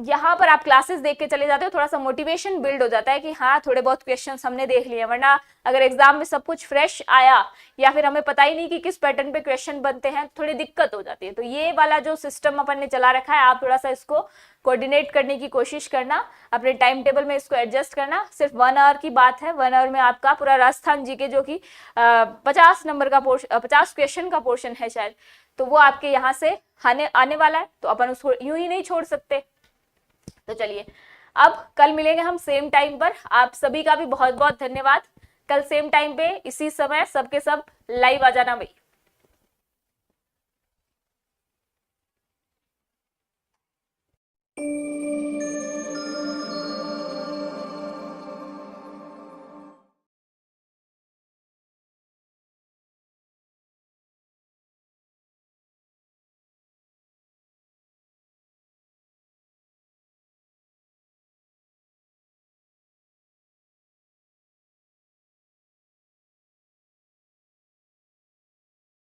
यहाँ पर आप क्लासेस देख के चले जाते हो, थोड़ा सा मोटिवेशन बिल्ड हो जाता है कि हाँ थोड़े बहुत क्वेश्चंस हमने देख लिए। वरना अगर एग्जाम में सब कुछ फ्रेश आया या फिर हमें पता ही नहीं कि किस पैटर्न पे क्वेश्चन बनते हैं, थोड़ी दिक्कत हो जाती है। तो ये वाला जो सिस्टम अपन ने चला रखा है, आप थोड़ा सा इसको कोऑर्डिनेट करने की कोशिश करना, अपने टाइम टेबल में इसको एडजस्ट करना। सिर्फ 1 आवर की बात है, 1 आवर में आपका पूरा राजस्थान जीके जो कि 50 नंबर का पोर्शन, 50 क्वेश्चन का पोर्शन है शायद, तो वो आपके यहाँ से आने वाला है। तो अपन उसको यूं ही नहीं छोड़ सकते। तो चलिए अब कल मिलेंगे हम सेम टाइम पर। आप सभी का भी बहुत बहुत धन्यवाद। कल सेम टाइम पे इसी समय सबके सब लाइव आ जाना भाई।